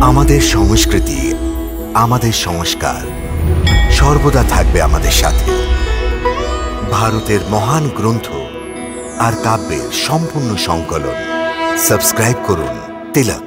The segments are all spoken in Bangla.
আমাদের সংস্কৃতি, আমাদের সংস্কার সর্বদা থাকবে আমাদের সাথে। ভারতের মহান গ্রন্থ আর কাব্যের সম্পূর্ণ সংকলন। সাবস্ক্রাইব করুন তিলক।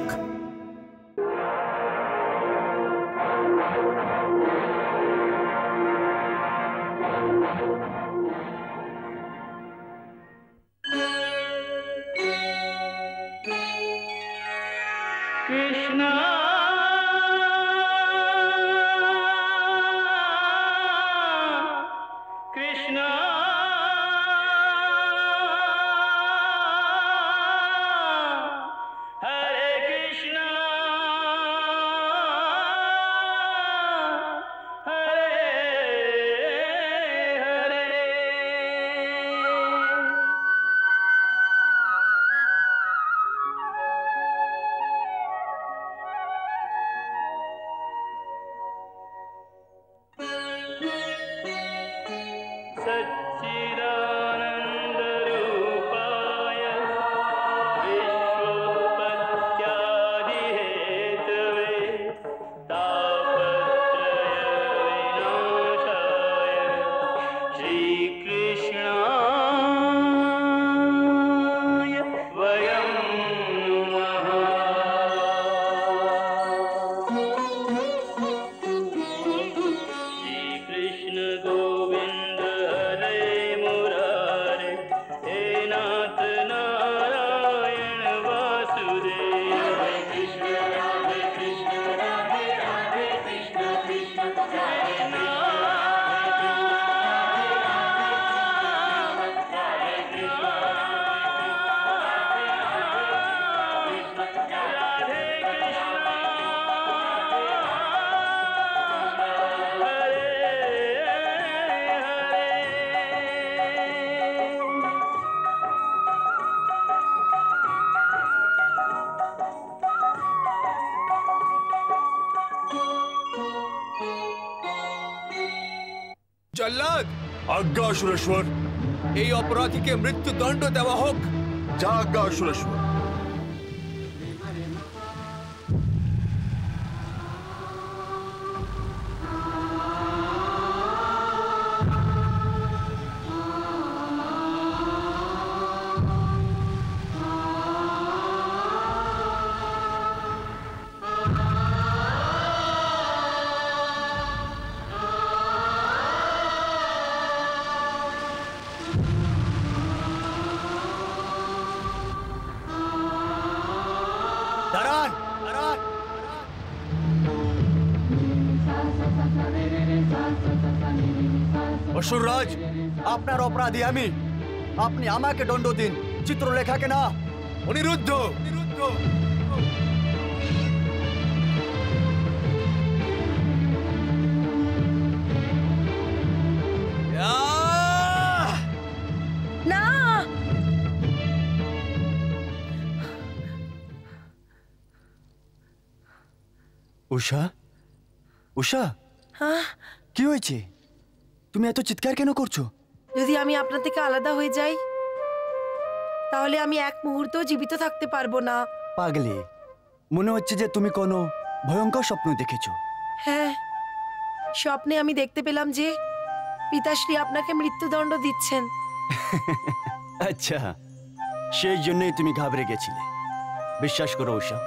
জল্লাদ, আজ্ঞা সুরেশ্বর। এই অপরাধীকে মৃত্যুদণ্ড দেওয়া হোক। যা আজ্ঞা সুরেশ্বর। অসুররাজ, আপনার অপরাধী আমি। আপনি আমাকে দণ্ড দিন, চিত্রলেখাকে না। অনিরুদ্ধ, না। উষা, উষা, কি হয়েছে? তুমি এত চিৎকার কেন করছো? যদি আমি আপনার থেকে আলাদা হয়ে যাই তাহলে আমি এক মুহূর্ত জীবিত থাকতে পারবো না। পাগলি, মনে হচ্ছে যে তুমি কোনো ভয়ঙ্কর স্বপ্ন দেখেছো। হ্যাঁ, স্বপ্নে আমি দেখতে পেলাম যে পিতাশ্রী আপনাকে মৃত্যুদণ্ড দিচ্ছেন। আচ্ছা, সেই জন্যই তুমি ঘাবড়ে গেছিলে। বিশ্বাস করো উষা,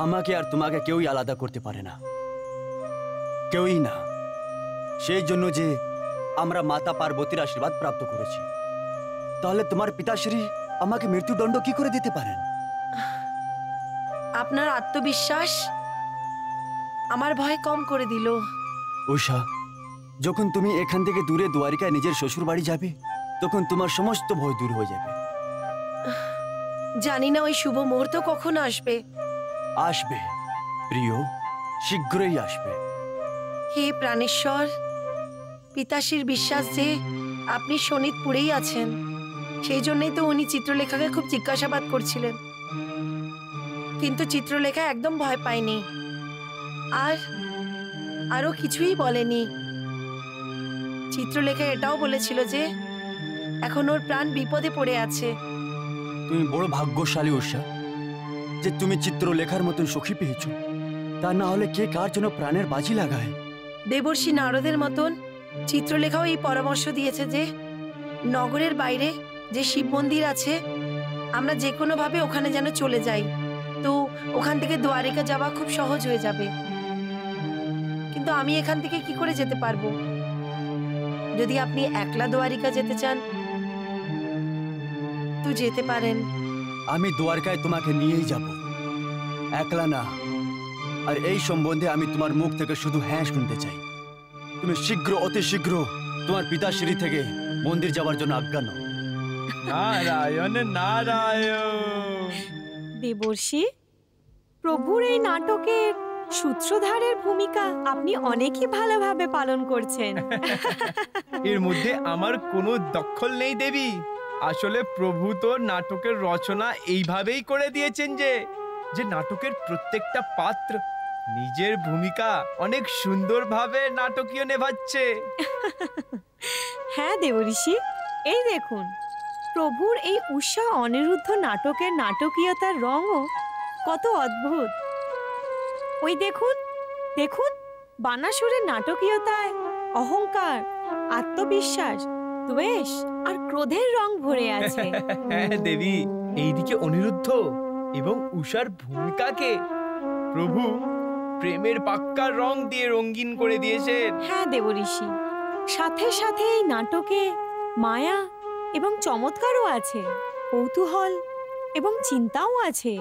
আমাকে আর তোমাকে কেউই আলাদা করতে পারে না, কেউই না। সেই জন্য যে আমরা মাতা পার্বতীর আশীর্বাদ প্রাপ্ত করেছি, তাহলে তোমার পিতাশ্রী আমাকে মৃত্যুদণ্ড কি করে দিতে পারেন? আপনার আত্মবিশ্বাস আমার ভয় কম করে দিল। উষা, যখন তুমি এখান থেকে দূরে দ্বারিকায় নিজের শ্বশুর বাড়ি যাবে, তখন তোমার সমস্ত ভয় দূর হয়ে যাবে। জানি না ওই শুভ মুহূর্ত কখন আসবে। আসবে প্রিয়, শীঘ্রই আসবে। হে প্রাণেশ্বর, পিতাশ্রীর বিশ্বাস যে আপনি শোনিতপুরেই আছেন, সেই জন্যই তো উনি চিত্রলেখাকে খুব জিজ্ঞাসাবাদ করছিলেন। কিন্তু চিত্রলেখা একদম ভয় পায়নি, আরো কিছুই বলেনি। চিত্রলেখা এটাও বলেছিল যে এখন ওর প্রাণ বিপদে পড়ে আছে। তুমি বড় ভাগ্যশালী উষা। যে তুমি চিত্রলেখার মতন সখী পেয়েছো। তা না হলে কে কার জন্য প্রাণের বাজি লাগায়। দেবর্ষি নারদের মতন চিত্রলেখাও এই পরামর্শ দিয়েছে যে নগরের বাইরে যে শিব মন্দির আছে আমরা যে কোনো ভাবে ওখানে যেন চলে যাই, তো ওখান থেকে দ্বারিকা যাওয়া খুব সহজ হয়ে যাবে। কিন্তু আমি এখান থেকে কি করে যেতে পারবো? যদি আপনি একলা দ্বারিকা যেতে চান তো যেতে পারেন। আমি দ্বারকায় তোমাকে নিয়েই যাব, একলা না। আর এই সম্বন্ধে আমি তোমার মুখ থেকে শুধু হ্যাঁ শুনতে চাই। তুমি শীঘ্র, অতি শীঘ্র তোমার পিতাশ্রী থেকে মন্দির যাওয়ার জন্য আজ্ঞা নাও। নারায়ণ নারায়ণ। দেবর্ষি, প্রভুর এই নাটকের সূত্রধারের ভূমিকা আপনি অনেকই ভালোভাবে পালন করছেন। এর মধ্যে আমার কোনো দখল নেই দেবী। আসলে প্রভু তো নাটকের রচনা এইভাবেই করে দিয়েছেন যে নাটকের প্রত্যেকটা পাত্র নিজের ভূমিকা অনেক সুন্দরভাবে নাটকীয় নেভাচ্ছে। হ্যাঁ দেবর্ষি, এই দেখুন, প্রভুর এই উষা অনিরুদ্ধ নাটকের নাটকীয়তার রঙও কত অদ্ভুত। ওই দেখুন দেখুন, বানাসুরের নাটকীয়তায় অহংকার, আত্মবিশ্বাস, দ্বেষ আর ক্রোধের রং ভরে আছে। হ্যাঁ দেবী, এইদিকে অনিরুদ্ধ এবং উষার ভূমিকাকে প্রভু প্রেমের পাক্কা রং দিয়ে রঙিন করে দিয়েছেন। হ্যাঁ দেবর্ষি, সাথে সাথে এই নাটকে মায়া এবং চমৎকারও আছে, কৌতূহল এবং চিন্তাও আছে।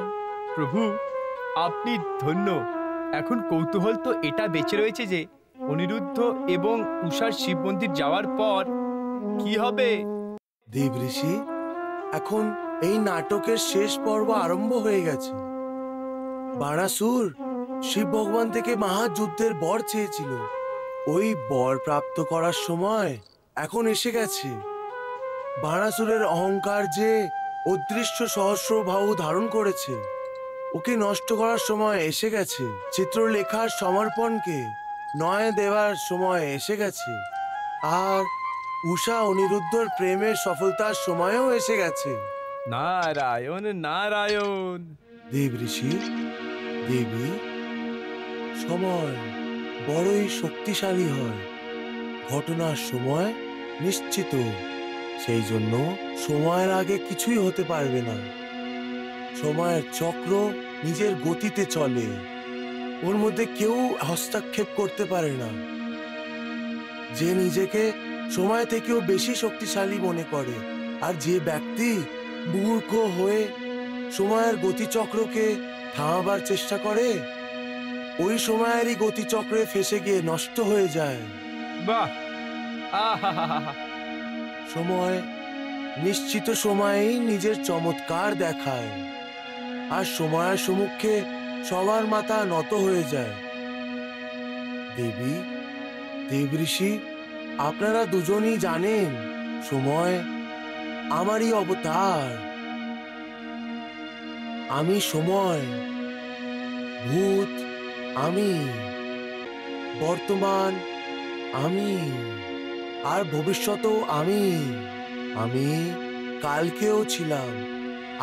প্রভু আপনি ধন্য। এখন কৌতূহল তো এটা বেঁচে রয়েছে যে অনিরুদ্ধ এবং উষার শিব মন্দির যাওয়ার পর কি হবে। দেবঋষি, এখন এই নাটকের শেষ পর্ব আরম্ভ হয়ে গেছে। বাণাসুর শিব ভগবান থেকে মহাযুদ্ধের বর চেয়েছিল। ওই বর প্রাপ্ত করার সময় এখন এসে গেছে। বাণাসুরের অহংকার যে অদৃশ্য সহস্রবাহু ধারণ করেছে, ওকে নষ্ট করার সময় এসে গেছে। চিত্রলেখার সমর্পণকে নয় দেওয়ার সময় এসে গেছে। আর উষা অনিরুদ্ধর প্রেমের সফলতার সময়ও এসে গেছে। নারায়ণ নারায়ণ। দেবঋষি, দেবী, সময় বড়ই শক্তিশালী হয়। ঘটনার সময় নিশ্চিত, সেই জন্য সময়ের আগে কিছুই হতে পারবে না। সময়ের চক্র নিজের গতিতে চলে, ওর মধ্যে কেউ হস্তক্ষেপ করতে পারে না। যে নিজেকে সময় থেকেও বেশি শক্তিশালী মনে করে আর যে ব্যক্তি মূর্খ হয়ে সময়ের গতিচক্রকে থামাবার চেষ্টা করে, ওই সময়েরই গতিচক্রে ফেসে গিয়ে নষ্ট হয়ে যায়। বাহ, আহা। সময় নিশ্চিত সময়েই নিজের চমৎকার দেখায়, আর সময়ের সম্মুখে সবার মাথা নত হয়ে যায়। দেবী, দেবঋষি, আপনারা দুজনই জানেন সময় আমারই অবতার। আমি সময়, ভূত আমি, বর্তমান আমি, আর ভবিষ্যতেও আমি। আমি কালকেও ছিলাম,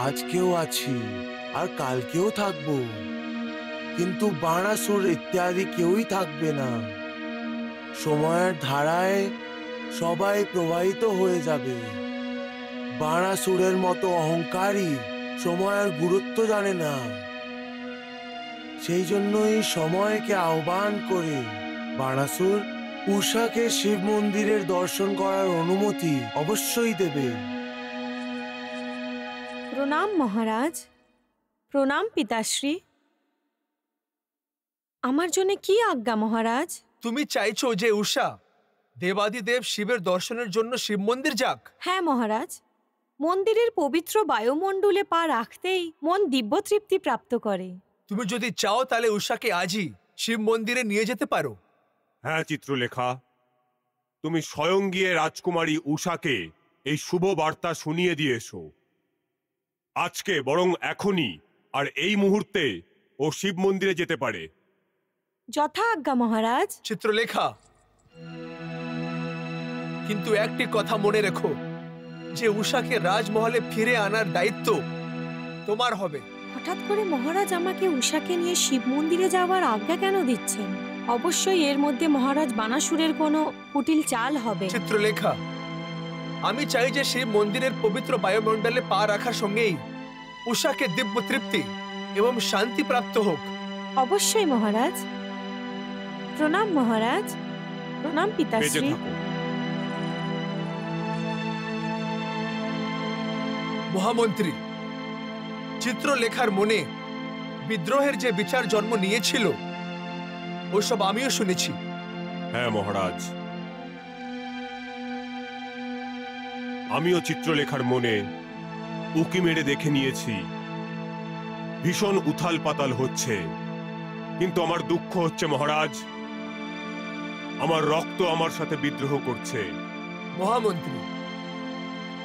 আজকেও আছি, আর কালকেও থাকবো। কিন্তু বাণাসুর ইত্যাদি কেউই থাকবে না। সময়ের ধারায় সবাই প্রবাহিত হয়ে যাবে। বাণাসুরের মতো অহংকারী সময়ের গুরুত্ব জানে না। সেই জন্যই সময়কে আহ্বান করে বাণাসুর উষাকে শিব মন্দিরের দর্শন করার অনুমতি অবশ্যই দেবে। প্রণাম মহারাজ, প্রণাম পিতাশ্রী। আমার জন্য কি আজ্ঞা মহারাজ? তুমি চাইছো যে উষা দেবাদিদেব শিবের দর্শনের জন্য শিব মন্দির যাক? হ্যাঁ মহারাজ, মন্দিরের পবিত্র বায়ুমণ্ডলে পা রাখতেই মন দিব্য তৃপ্তি প্রাপ্ত করে। তুমি যদি চাও তাহলে উষাকে আজই শিব মন্দিরে নিয়ে যেতে পারো। হ্যাঁ চিত্রলেখা, তুমি স্বয়ং গিয়ে রাজকুমারী উষাকে এই শুভ বার্তা শুনিয়ে দিয়ে এসো। আজকে বরং এখনই আর এই মুহূর্তে ও শিব মন্দিরে যেতে পারে। যথা আজ্ঞা মহারাজ। চিত্রলেখা, কিন্তু একটি কথা মনে রেখো যে উষাকে রাজমহলে ফিরে আনার দায়িত্ব তোমার হবে। হঠাৎ করে মহারাজ আমাকে উষাকে নিয়ে শিব মন্দিরে যাওয়ার আজ্ঞা কেন দিচ্ছেন? অবশ্যই এর মধ্যে মহারাজ বানাসুরের কোনো কুটিল চাল হবে। চিত্রলেখা, আমি চাই যে শিব মন্দিরের পবিত্র বায়ুমণ্ডলে পা রাখার সঙ্গেই উষাকে দিব্য তৃপ্তি এবং শান্তি প্রাপ্ত হোক। অবশ্যই মহারাজ। প্রণাম মহারাজ। প্রণাম বেঁচে পিতাশ্রী। থাকো। মহামন্ত্রী, চিত্রলেখার মনে বিদ্রোহের যে বিচার জন্ম নিয়েছিল ওসব আমিও শুনেছি। হ্যাঁ মহারাজ, আমিও চিত্রলেখার মনে উকি মেরে দেখে নিয়েছি। ভীষণ উথাল পাতাল হচ্ছে, কিন্তু আমার দুঃখ হচ্ছে মহারাজ, আমার রক্ত আমার সাথে বিদ্রোহ করছে। মহামন্ত্রী,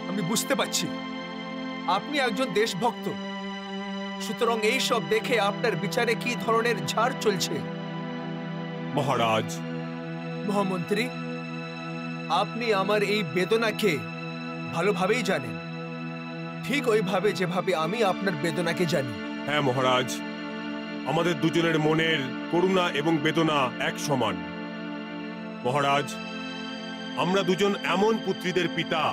আমি বুঝতে পারছি আপনি একজন দেশভক্ত, সুতরাং এই সব দেখে আপনার বিচারে কি ধরনের ঝাড় চলছে। মহারাজ, মহামন্ত্রী, আপনি আমার এই বেদনাকে ভালোভাবেই জানেন, ঠিক ওইভাবে যেভাবে আমি আপনার বেদনাকে জানি। হ্যাঁ মহারাজ, আমাদের দুজনের মনের করুণা এবং বেদনা এক সমান। মহারাজ, আমরা দুজন এমন পুত্রীদের পিতা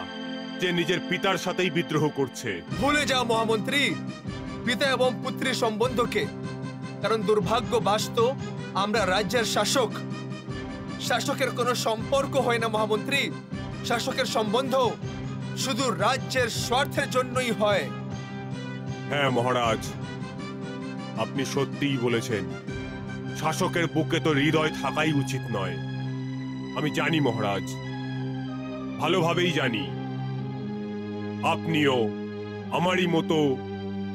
যে নিজের পিতার সাথেই বিদ্রোহ করছে। ভুলে যাও মহামন্ত্রী পিতা এবং পুত্রীর সম্বন্ধকে, কারণ দুর্ভাগ্যবশত আমরা রাজ্যের শাসক। শাসকের কোনো সম্পর্ক হয় না মহামন্ত্রী, শাসকের সম্বন্ধ শুধু রাজ্যের স্বার্থের জন্যই হয়। হ্যাঁ মহারাজ, আপনি সত্যিই বলেছেন, শাসকের বুকে তো হৃদয় থাকাই উচিত নয়। আমি জানি মহারাজ, ভালোভাবেই জানি। আপনিও আমারই মতো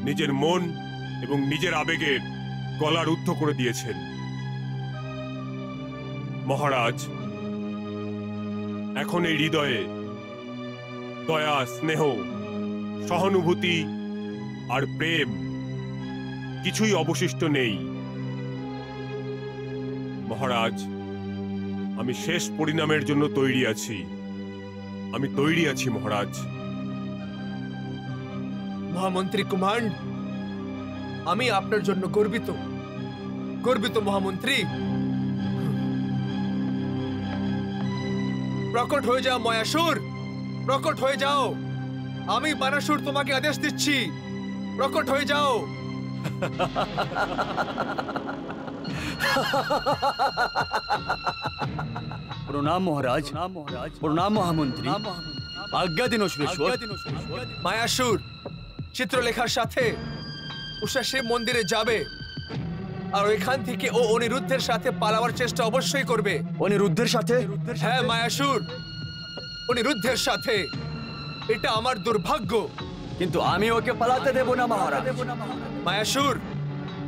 নিজের মন এবং নিজের আবেগের গলা রুদ্ধ করে দিয়েছেন। মহারাজ, এখন এই হৃদয়ে দয়া, স্নেহ, সহানুভূতি আর প্রেম কিছুই অবশিষ্ট নেই। মহারাজ, আমি শেষ পরিণামের জন্য তৈরি আছি। আমি তৈরি আছি মহারাজ। মহামন্ত্রী কুমান্ড, আমি আপনার জন্য গর্বিত, গর্বিত মহামন্ত্রী। প্রকট হয়ে যাও ময়াসুর, প্রকট হয়ে যাও। আমি বানাসুর তোমাকে আদেশ দিচ্ছি, প্রকট হয়ে যাও। প্রণাম মহারাজ। প্রণাম মহামন্ত্রী। আজ্ঞা দিন অশ্বেশ্বর। মায়াসুর চিত্রলেখার সাথে উষা শিব মন্দিরে যাবে, আর ওইখান থেকে ও অনিরুদ্ধের সাথে পালাবার চেষ্টা অবশ্যই করবে। অনিরুদ্ধের সাথে? হ্যাঁ মায়াসুর, অনিরুদ্ধের সাথে। এটা আমার দুর্ভাগ্য, কিন্তু আমি ওকে পালাতে দেব না মহারাজ। মায়াসুর,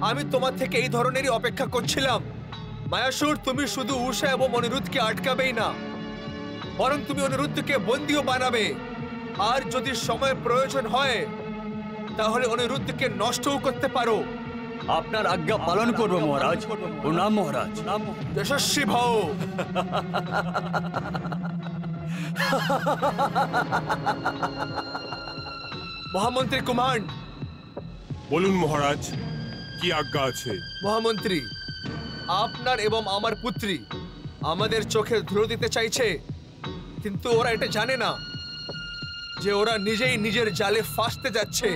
আমি তোমার থেকে এই ধরনেরই অপেক্ষা করছিলাম। মায়াসুর, তুমি শুধু উষা এবং অনিরুদ্ধকে আটকাবেই না, বরং তুমি অনিরুদ্ধকে বন্দীও বানাবে। আর যদি সময় প্রয়োজন হয় তাহলে অনিরুদ্ধকে নষ্টও করতে পারো। আপনার আজ্ঞা পালন করব মহারাজ। প্রণাম মহারাজ। যশস্বী ভও। মহামন্ত্রী কুমান্ড। বলুন মহারাজ, কি আজ্ঞা আছে? মহামন্ত্রী, আপনার এবং আমার পুত্রী আমাদের চোখে ধুলো দিতে চাইছে, কিন্তু ওরা এটা জানে না যে ওরা নিজেই নিজের জালে ফাঁসতে যাচ্ছে।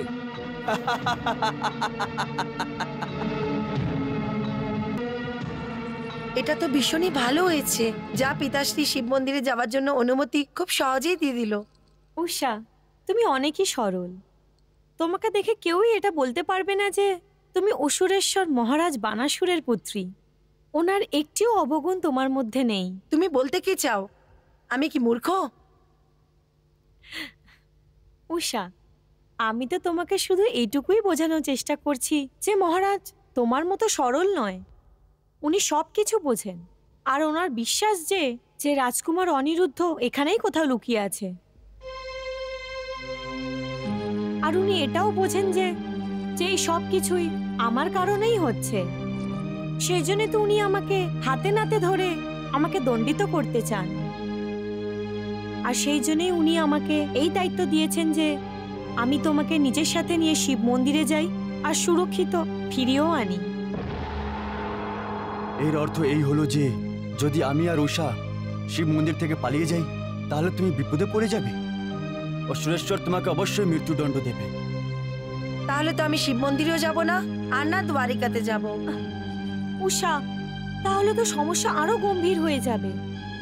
এটা তো ভীষণই ভালো হয়েছে, যা পিতাশ্রী শিব মন্দিরে যাওয়ার জন্য অনুমতি খুব সহজেই দিয়ে দিল। উষা, তুমি অনেকই সরল। তোমাকে দেখে কেউই এটা বলতে পারবে না যে তুমি অসুরেশ্বর মহারাজ বানাসুরের পুত্রী। ওনার একটিও অবগুণ তোমার মধ্যে নেই। তুমি বলতে কি চাও? আমি কি মূর্খ? উষা, আমি তো তোমাকে শুধু এইটুকুই বোঝানোর চেষ্টা করছি যে মহারাজ তোমার মতো সরল নয়। উনি সব কিছু বোঝেন, আর ওনার বিশ্বাস যে রাজকুমার অনিরুদ্ধ এখানেই কোথাও লুকিয়ে আছে। আর উনি এটাও বোঝেন যে এই সব কিছুই আমার কারণেই হচ্ছে। সেই জন্য তো উনি আমাকে হাতে নাতে ধরে আমাকে দণ্ডিত করতে চান। আর সেই জন্যই উনি আমাকে এই দায়িত্ব দিয়েছেন যে আমি তোমাকে নিজের সাথে নিয়ে শিব মন্দিরে যাই আর সুরক্ষিত ফিরিয়েও আনি। এর অর্থ এই হলো যে যদি আমি আর উষা শিব মন্দির থেকে পালিয়ে যাই তাহলে তুমি বিপদে পড়ে যাবে ও সুরেশ্বর তোমাকে অবশ্যই মৃত্যুদণ্ড দেবে। তাহলে তো আমি শিব মন্দিরেও যাব না আর না দ্বারিকাতে যাব। উষা, তাহলে তো সমস্যা আরো গম্ভীর হয়ে যাবে।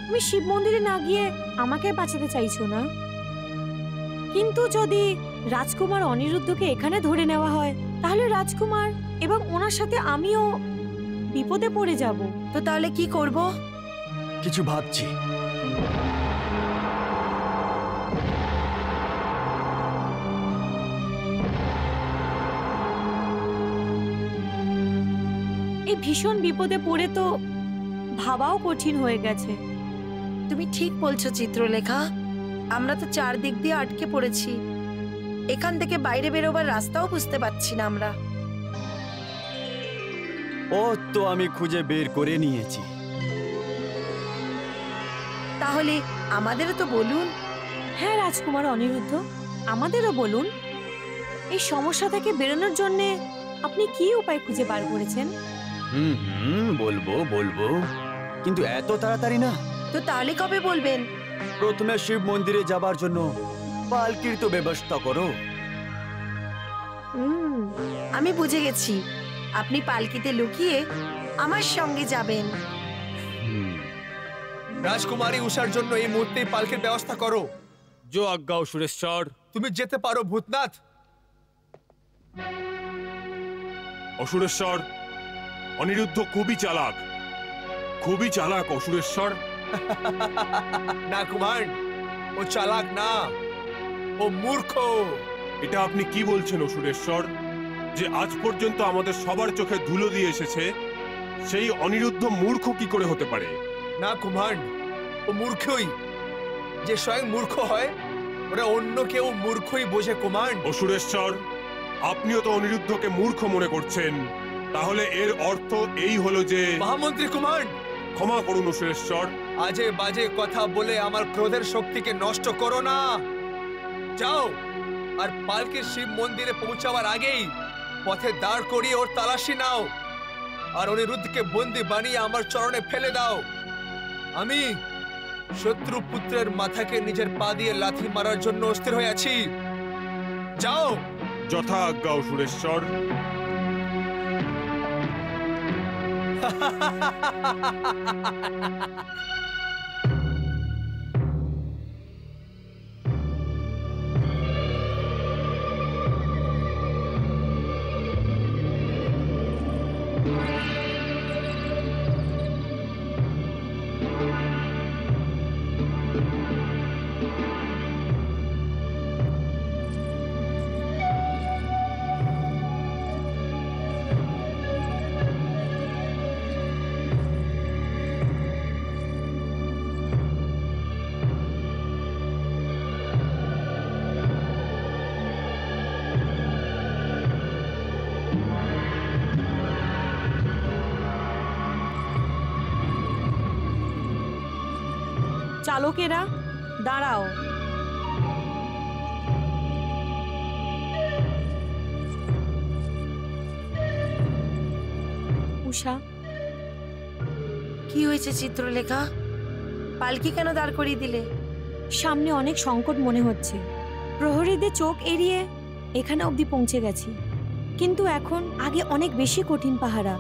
তুমি শিব মন্দিরে না গিয়ে আমাকে বাঁচাতে চাইছো না? কিন্তু যদি রাজকুমার অনিরুদ্ধকে এখানে ধরে নেওয়া হয় তাহলে রাজকুমার এবং ওনার সাথে আমিও বিপদে পড়ে যাব। তো তাহলে কি করব? কিছু ভাবছি। এই ভীষণ বিপদে পড়ে তো ভাবাও কঠিন হয়ে গেছে। তুমি ঠিক বলছো চিত্রলেখা, আমরা তো চারদিক দিয়ে আটকে পড়েছি। এখান থেকে বাইরে বেরোবার রাস্তাও বুঝতে পারছি না আমরা। ও তো আমি খুঁজে বের করে নিয়েছি। তাহলে আমাদেরও তো বলুন। হ্যাঁ রাজকুমার অনিরুদ্ধ, আমাদেরও বলুন। এই সমস্যা থেকে বেরোনোর জন্য আপনি কি উপায় খুঁজে বার করেছেন? বলবো বলবো, কিন্তু এত তাড়াতাড়ি না। তো তাহলে কবে বলবেন? প্রথমে শিব মন্দিরে যাবার জন্য পালকির তো ব্যবস্থা করো। আমি বুঝে গেছি, আপনি পালকিতে লুকিয়ে আমার সঙ্গে যাবেন। রাজকুমারী উষার জন্য এই মুহূর্তে পালকির ব্যবস্থা করো। জো আজ্ঞাও সুরেশ্বর। তুমি যেতে পারো ভূতনাথ। অসুরেশ্বর, অনিরুদ্ধ খুবই চালাক, খুবই চালাক অসুরেশ্বর। না কুমার, ও চালাক না, ও মূর্খ। এটা আপনি কি বলছেন অসুরেশ্বর? যে আজ পর্যন্ত আমাদের সবার চোখে ধুলো দিয়ে এসেছে সেই অনিরুদ্ধ মূর্খ কি করে হতে পারে? না কুমার, ও মূর্খই। যে স্বয়ং মূর্খ হয় ওরা অন্য কেউ মূর্খই বোঝে কুমার। অসুরেশ্বর, আপনিও তো অনিরুদ্ধকে মূর্খ মনে করছেন, তাহলে এর অর্থ এই হলো যে মহামন্ত্রী কুমার, ক্ষমা করুন অসুরেশ্বর। আজে বাজে কথা বলে আমার ক্রোধের শক্তিকে নষ্ট করো না। যাও আর পালকির শিব মন্দিরে পৌঁছাবার আগেই পথে দাঁড় করিয়ে ওর তালাশি নাও আর অনিরুদ্ধকে বন্দি বানিয়ে আমার চরণে ফেলে দাও। আমি শত্রু পুত্রের মাথাকে নিজের পা দিয়ে লাথি মারার জন্য অস্থির হয়ে আছি। যাও। যথা আজ্ঞা অসুরেশ্বর। চালকেরা দাঁড়াও। উষা, কি হয়েছে চিত্রলেখা? পালকি কেন দাঁড় করিয়ে দিলে? সামনে অনেক সংকট মনে হচ্ছে। প্রহরীদের চোখ এড়িয়ে এখানে অবধি পৌঁছে গেছি, কিন্তু এখন আগে অনেক বেশি কঠিন পাহারা।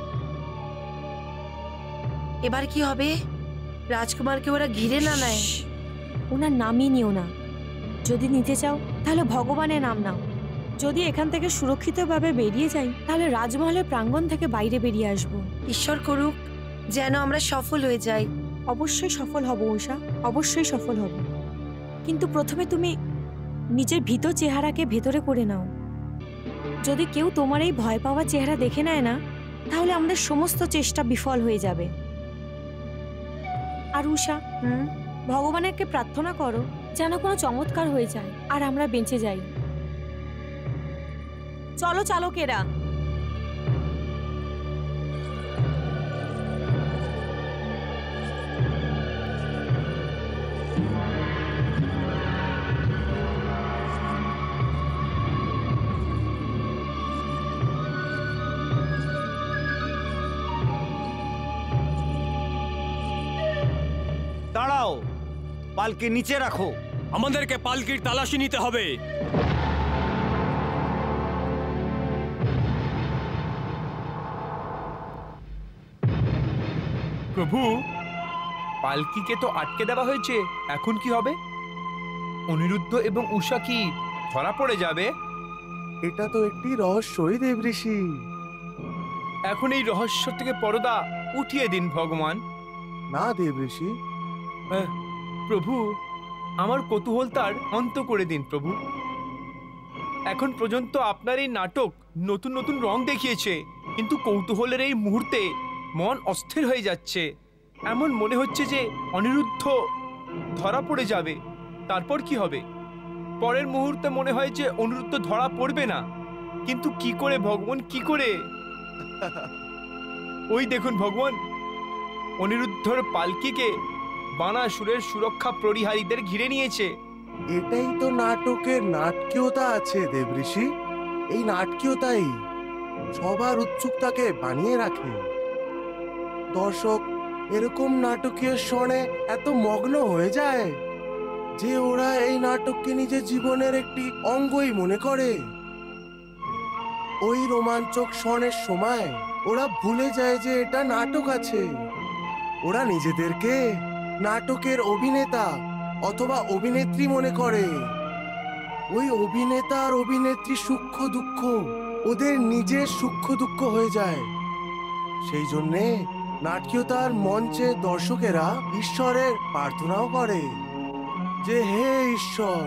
এবার কি হবে? রাজকুমারকে ওরা ঘিরে না নেয়? ওনার নামই নিও না। যদি নিতে চাও তাহলে ভগবানের নাম নাও। যদি এখান থেকে সুরক্ষিতভাবে বেরিয়ে যাই তাহলে রাজমহলের প্রাঙ্গণ থেকে বাইরে বেরিয়ে আসবো। ঈশ্বর করুক যেন আমরা সফল হয়ে যাই। অবশ্যই সফল হব উষা, অবশ্যই সফল হব। কিন্তু প্রথমে তুমি নিজের ভীত চেহারাকে ভেতরে করে নাও। যদি কেউ তোমার এই ভয় পাওয়া চেহারা দেখে নেয় না তাহলে আমাদের সমস্ত চেষ্টা বিফল হয়ে যাবে। আর উষা, ভগবানেরকে প্রার্থনা করো যেন কোনো চমৎকার হয়ে যায় আর আমরা বেঁচে যাই। চলো চালকেরা। পালকি নিচে রাখো। আমাদেরকে পালকির তালাশি নিতে হবে। প্রভু, পালকিকে তো আটকে দেওয়া হয়েছে, এখন কি হবে? অনিরুদ্ধ এবং উষা কি ধরা পড়ে যাবে? এটা তো একটি রহস্যই দেবঋষি। এখন এই রহস্য থেকে পর্দা উঠিয়ে দিন ভগবান। না দেবঋষি, প্রভু, আমার কৌতূহল তার অন্ত করে দিন প্রভু। এখন পর্যন্ত আপনার এই নাটক নতুন নতুন রং দেখিয়েছে, কিন্তু কৌতূহলের এই মুহূর্তে মন অস্থির হয়ে যাচ্ছে। এমন মনে হচ্ছে যে অনিরুদ্ধ ধরা পড়ে যাবে। তারপর কি হবে? পরের মুহূর্তে মনে হয় যে অনিরুদ্ধ ধরা পড়বে না। কিন্তু কি করে ভগবান, কি করে? ওই দেখুন ভগবান, অনিরুদ্ধর পালকিকে বানাসুরের সুরক্ষা প্রহরীদের ঘিরে নিয়েছে। এটাই তো নাটকের নাটকীয়তা আছে দেবঋষি। এই নাটকীয়তাই সবার উৎসুকতাকে বানিয়ে রাখে। দর্শক এরকম নাটকীয় শোনে এত মগ্ন হয়ে যায় যে ওরা এই নাটককে নিজের জীবনের একটি অঙ্গই মনে করে। ওই রোমাঞ্চক শোনের সময় ওরা ভুলে যায় যে এটা নাটক আছে। ওরা নিজেদেরকে নাটকের অভিনেতা অথবা অভিনেত্রী মনে করে। ওই অভিনেতা আর অভিনেত্রী সূক্ষ্ম দুঃখ ওদের নিজের সূক্ষ্ম দুঃখ হয়ে যায়। সেই জন্যে নাটকীয়তার মঞ্চে দর্শকেরা ঈশ্বরের প্রার্থনাও করে যে হে ঈশ্বর,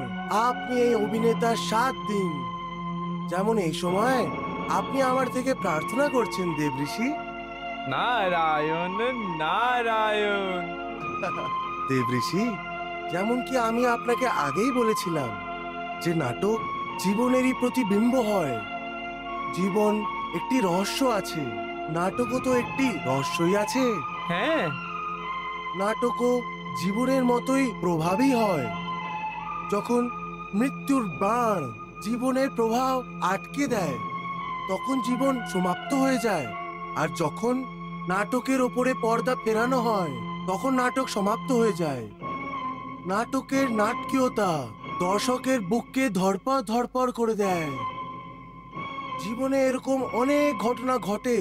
আপনি এই অভিনেতার সাথ দিন, যেমন এই সময় আপনি আমার থেকে প্রার্থনা করছেন দেবঋষি। নারায়ণ নারায়ণ। দেবঋষি, যেমন কি আমি আপনাকে আগেই বলেছিলাম যে নাটক জীবনেরই প্রতিবিম্ব হয়। জীবন একটি রহস্য আছে, নাটকও তো একটি রহস্যই আছে। হ্যাঁ, নাটকও জীবনের মতোই প্রভাবী হয়। যখন মৃত্যুর বাণ জীবনের প্রভাব আটকে দেয় তখন জীবন সমাপ্ত হয়ে যায়, আর যখন নাটকের ওপরে পর্দা ফেরানো হয় তখন নাটক সমাপ্ত হয়ে যায়। নাটকের নাটকীয়তা দর্শকের বুককে ধড়পড় ধড়পড় করে দেয়। জীবনে এরকম অনেক ঘটনা ঘটে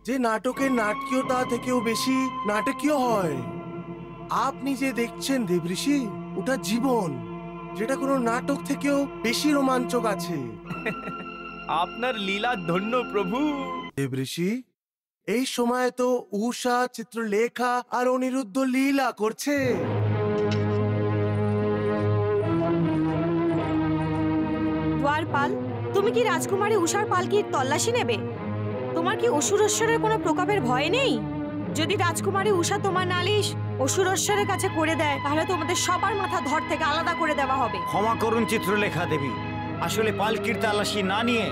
যে নাটকের নাটকীয়তা থেকেও বেশি নাটকীয় হয়। আপনি যে দেখছেন দেবঋষি, ওটা জীবন, যেটা কোনো নাটক থেকেও বেশি রোমাঞ্চক আছে। আপনার লীলা ধন্য প্রভু। দেবঋষি, এই সময় তো উষা, চিত্রলেখা আর অনিরুদ্ধ লীলা করছে। দ্বারপাল, তুমি কি রাজকুমারী উষার পালকির তল্লাশি নেবে? তোমার কি অসুরেশ্বরের কোনো প্রকোপের ভয় নেই? যদি রাজকুমারী উষা তোমার নালিশ অসুরেশ্বরের কাছে করে দেয় তাহলে তোমাদের সবার মাথা ধর থেকে আলাদা করে দেওয়া হবে। ক্ষমা করুন চিত্রলেখা দেবী, আসলে পালকির তালাশি না নিয়ে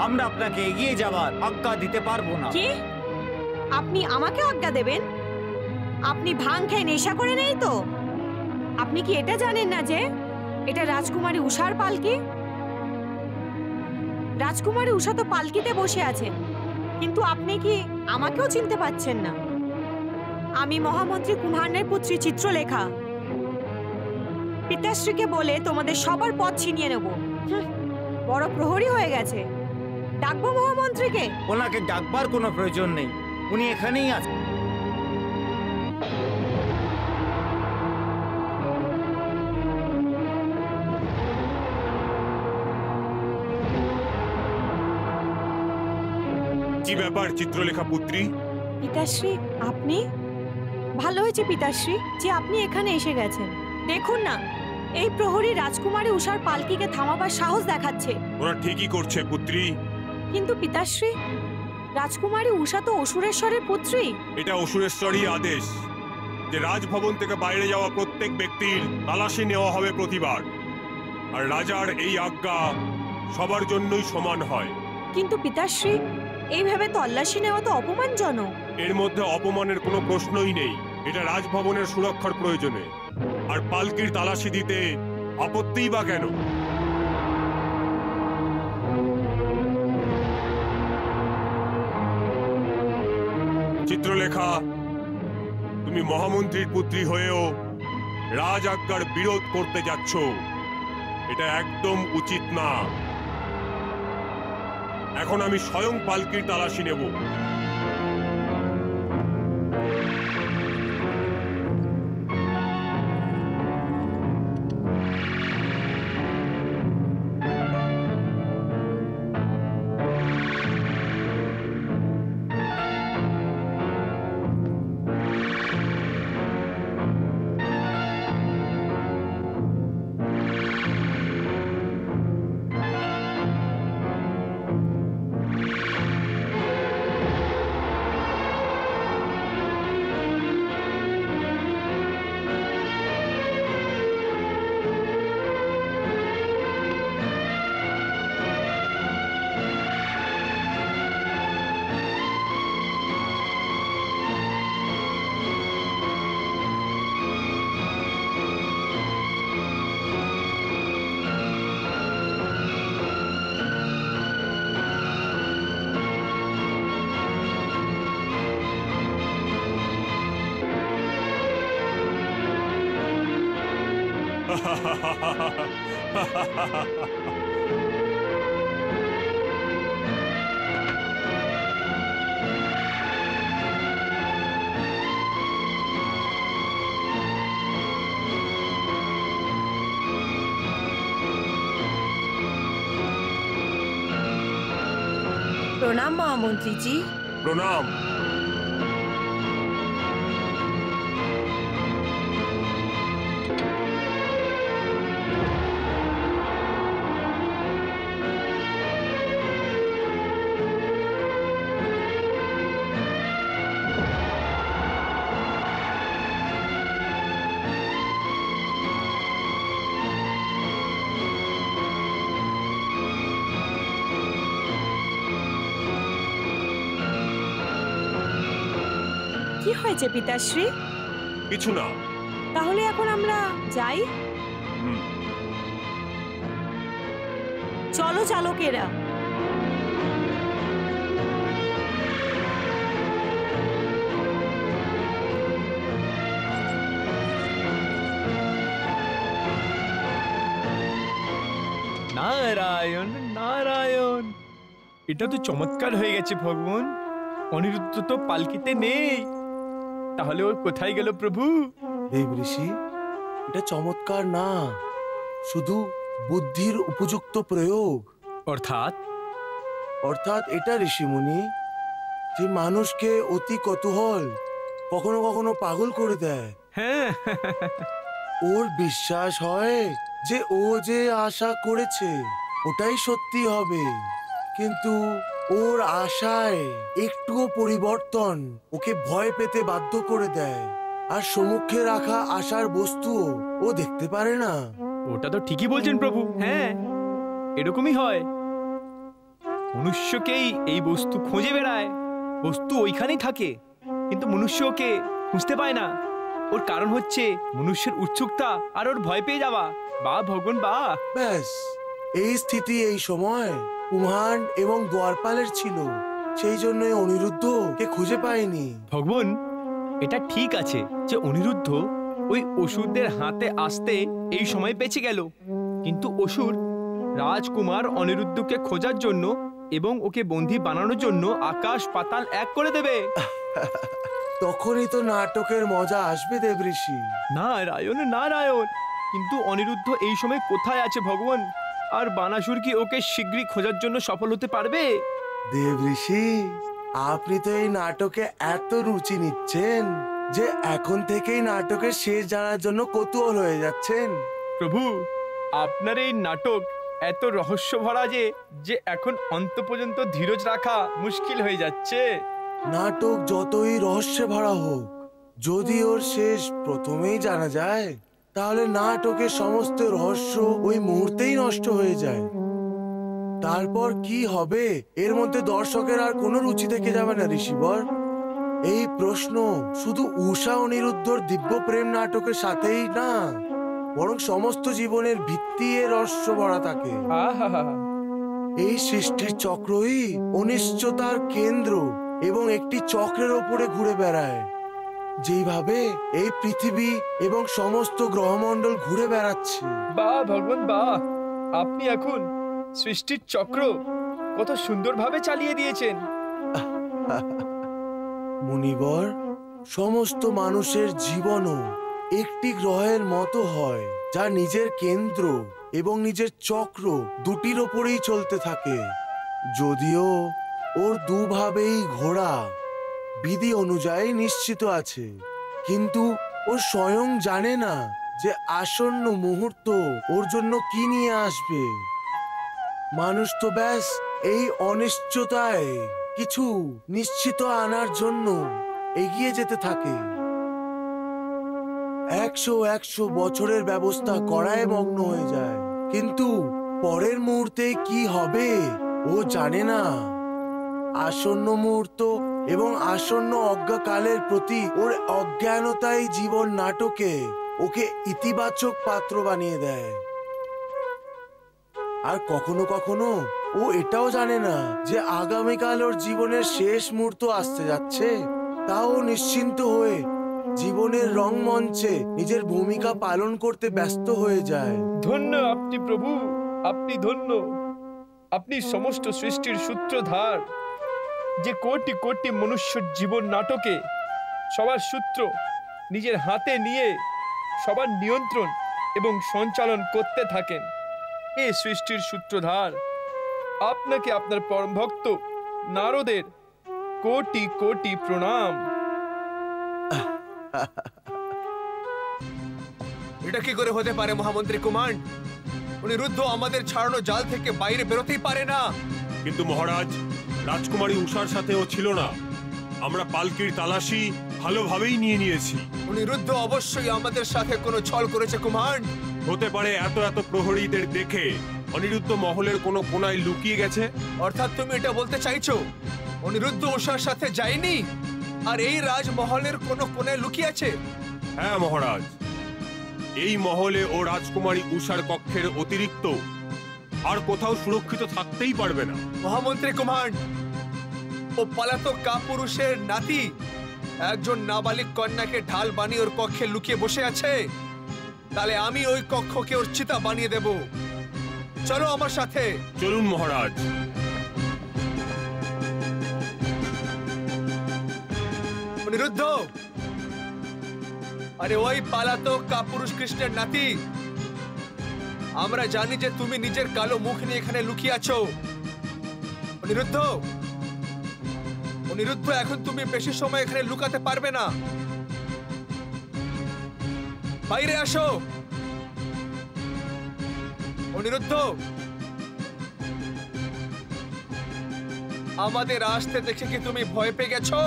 আমরা আপনাকে এগিয়ে যাবার আজ্ঞা দিতে পারবো না। কি? আপনি আমাকে আজ্ঞা দেবেন? আপনি ভাং খেয়ে নেশা করে নেই তো? আপনি কি এটা জানেন না যে এটা রাজকুমারী উষার পালকি? রাজকুমারী উষা তো পালকিতে বসে আছে, কিন্তু আপনি কি আমাকেও চিনতে পাচ্ছেন না? আমি মহামন্ত্রী কুম্ভান্ডের পুত্রী চিত্রলেখা। পিতাশ্রীকে বলে তোমাদের সবার পথ ছিনিয়ে নেব। বড় প্রহরী হয়ে গেছে। ডাকবো মহামন্ত্রীকে? ওনাকে ডাকবার কোনো প্রয়োজন নেই, উনি এখানেই আছেন। কি ব্যাপার চিত্রলেখা পুত্রী? পিতাশ্রী, আপনি? ভালো হয়েছে পিতাশ্রী যে আপনি এখানে এসে গেছেন। দেখুন না, এই প্রহরী রাজকুমারী উষার পালকিকে থামাবার সাহস দেখাচ্ছে। ওরা ঠিকই করছে পুত্রী। কিন্তু পিতাশ্রী, রাজকুমারী উষা তো অসুরেশ্বরের পুত্রী। এটা অসুরেশ্বরই আদেশ যে রাজভবন থেকে বাইরে যাওয়া প্রত্যেক ব্যক্তির তালাশি নেওয়া হবে প্রতিবার, আর রাজার এই আজ্ঞা সবার জন্যই সমান হয়। কিন্তু পিতাশ্রী, এইভাবে তল্লাশি নেওয়া তো অপমানজনক। এর মধ্যে অপমানের কোনো প্রশ্নই নেই। এটা রাজভবনের সুরক্ষার প্রয়োজনে, আর পালকির তালাশি দিতে আপত্তিই বা কেন? চিত্রলেখা, তুমি মহামন্ত্রীর পুত্রী হয়েও রাজ আজ্ঞার বিরোধ করতে যাচ্ছ, এটা একদম উচিত না। এখন আমি স্বয়ং পালকির তালাশি নেব। প্রণাম মহামন্ত্রীজি। প্রণাম। কি হয়েছে পিতাশ্রী? কিছু না। তাহলে এখন আমরা যাই। চলো চালকেরা। নারায়ণ নারায়ণ, এটা তো চমৎকার হয়ে গেছে ভগবান। অনিরুদ্ধ তো পালকিতে নেই, তাহলে ও কোথায় গেল প্রভু? দেবঋষি, এটা চমৎকার না, শুধু বুদ্ধির উপযুক্ত প্রয়োগ। অর্থাৎ? অর্থাৎ এটা ঋষিমুনি, যে মানুষকে অতি কৌতূহল কখনো কখনো পাগল করে দেয়। হ্যাঁ, ওর বিশ্বাস হয় যে ও যে আশা করেছে ওটাই সত্যি হবে, কিন্তু ওর আশায় একটুও পরিবর্তন ওকে ভয় পেতে বাধ্য করে দেয়, আর সম্মুখে রাখা আশার বস্তুও ও দেখতে পারে না। ওটা তো ঠিকই বলছেন প্রভু। হ্যাঁ, এরকমই হয়। মনুষ্যকেই এই বস্তু খুঁজে বেড়ায়, বস্তু ওইখানেই থাকে, কিন্তু মনুষ্য ওকে খুঁজতে পায় না। ওর কারণ হচ্ছে মনুষ্যের উৎসুকতা আর ওর ভয় পেয়ে যাওয়া। বা ভগবান বা। ব্যাস, এই স্থিতি এই সময় কুম্ভান এবং দ্বারপালের ছিল, সেই জন্যই অনিরুদ্ধ কে খুঁজে পায়নি। ভগবান, এটা ঠিক আছে যে অনিরুদ্ধ ওই অসুরদের হাতে আসতে এই সময় বেঁচে গেল, কিন্তু অসুর রাজকুমার অনিরুদ্ধকে খোঁজার জন্য এবং ওকে বন্দী বানানোর জন্য আকাশ পাতাল এক করে দেবে। তখনই তো নাটকের মজা আসবে দেবঋষি। নারায়ণ নারায়ণ, কিন্তু অনিরুদ্ধ এই সময় কোথায় আছে ভগবান? আর বানাসুর কি ওকে শীঘ্রই খোঁজার জন্য সফল হতে পারবে? দেবঋষি, আপনি তো এই নাটকে এত রুচি নিচ্ছেন যে এখন থেকেই নাটকের শেষ জানার জন্য কৌতূহল হয়ে যাচ্ছেন। প্রভু, আপনার এই নাটক এত রহস্য ভরা যে এখন অন্ত পর্যন্ত ধীরজ রাখা মুশকিল হয়ে যাচ্ছে। নাটক যতই রহস্যে ভরা হোক, যদি ওর শেষ প্রথমেই জানা যায়, তাহলে নাটকের সমস্ত রহস্য ওই মুহূর্তেই নষ্ট হয়ে যায়। তারপর কি হবে এর মধ্যে দর্শকের আর কোনো রুচি থেকে যাবে না ঋষিবর। এই প্রশ্ন শুধু উষা অনিরুদ্ধর দিব্য প্রেম নাটকের সাথেই না, বরং সমস্ত জীবনের ভিত্তি এ রহস্য ভরা থাকে। এই সৃষ্টির চক্রই অনিশ্চয়তার কেন্দ্র এবং একটি চক্রের ওপরে ঘুরে বেড়ায়, যেইভাবে এই পৃথিবী এবং সমস্ত গ্রহমণ্ডল ঘুরে বেড়াচ্ছে। বাহ ভগবান বাহ, আপনি এখন সৃষ্টির চক্র কত সুন্দরভাবে চালিয়ে দিয়েছেন। মুনিবর, সমস্ত মানুষের জীবনও একটি গ্রহের মতো হয়, যা নিজের কেন্দ্র এবং নিজের চক্র দুটির ওপরেই চলতে থাকে। যদিও ওর দুভাবেই ঘোরা বিধি অনুযায়ী নিশ্চিত আছে, কিন্তু ও স্বয়ং জানে না যে আসন্ন মুহূর্ত ওর জন্য কি নিয়ে আসবে। মানুষ তো ব্যাস এই অনিশ্চয়তায় কিছু নিশ্চিত আনার জন্য এগিয়ে যেতে থাকে। 100 বছরের ব্যবস্থা করায় মগ্ন হয়ে যায়, কিন্তু পরের মুহূর্তে কি হবে ও জানে না। আসন্ন মুহূর্ত এবং আসন্ন অজ্ঞাকালের প্রতি ওর অজ্ঞানতাই জীবন নাটকে ওকে ইতিবাচক পাত্র বানিয়ে দেয়। আর কখনো কখনো ও এটাও জানে না যে আগামীকাল ওর জীবনের শেষ মুহূর্ত আসতে যাচ্ছে, তাও নিশ্চিন্ত হয়ে জীবনের রংমঞ্চে নিজের ভূমিকা পালন করতে ব্যস্ত হয়ে যায়। ধন্য আপনি প্রভু, আপনি ধন্য। আপনি সমস্ত সৃষ্টির সূত্রধার, যে কোটি কোটি মনুষ্যর জীবন নাটকে সবার সূত্র নিজের হাতে নিয়ে সবার নিয়ন্ত্রণ এবং সঞ্চালন করতে থাকেন। এ সৃষ্টির সূত্রধার, আপনাকে আপনার পরম ভক্ত নারদের কোটি কোটি প্রণাম। এটা কি করে হতে পারে মহামন্ত্রী কুমার? অনিরুদ্ধ আমাদের ছাড়ানো জাল থেকে বাইরে বেরোতেই পারে না। কিন্তু মহারাজ, রাজকুমারী উষার সাথেও ছিল না। আমরা পালকির তালাশি ভালোভাবেই নিয়েছি। অনিরুদ্ধ অবশ্যই আমাদের সাথে কোনো ছল করেছে কুমার। হতে পারে এত এত প্রহরীদের দেখে অনিরুদ্ধ মহলের কোনো কোনায় লুকিয়ে গেছে। অর্থাৎ তুমি এটা বলতে চাইছো অনিরুদ্ধ উষার সাথে যায়নি আর এই রাজমহলের কোনো কোণায় লুকিয়ে আছে? হ্যাঁ মহারাজ, এই মহলে ও রাজকুমারী উষার কক্ষের অতিরিক্ত আর কোথাও সুরক্ষিত থাকতেই পারবে না। মহামন্ত্রী কুমার, ও পলাতক কাপুরুষের নাতি একজন নাবালিক কন্যাকে ঢাল বানিয়ে ওর কক্ষে লুকিয়ে বসে আছে। তাহলে আমি ওই কক্ষকে ওর চিতা বানিয়ে দেব। চলো আমার সাথে। চলুন মহারাজ। অনিরুদ্ধ, আরে ওই পালাতক কাপুরুষ কৃষ্ণের নাতি, আমরা জানি যে তুমি নিজের কালো মুখ নিয়ে এখানে লুকিয়ে আছো। অনিরুদ্ধ, অনিরুদ্ধ, এখন তুমি বেশি সময় এখানে লুকাতে পারবে না। বাইরে আসো। অনিরুদ্ধ, আমাদের আসতে দেখে কি তুমি ভয় পেয়ে গেছো?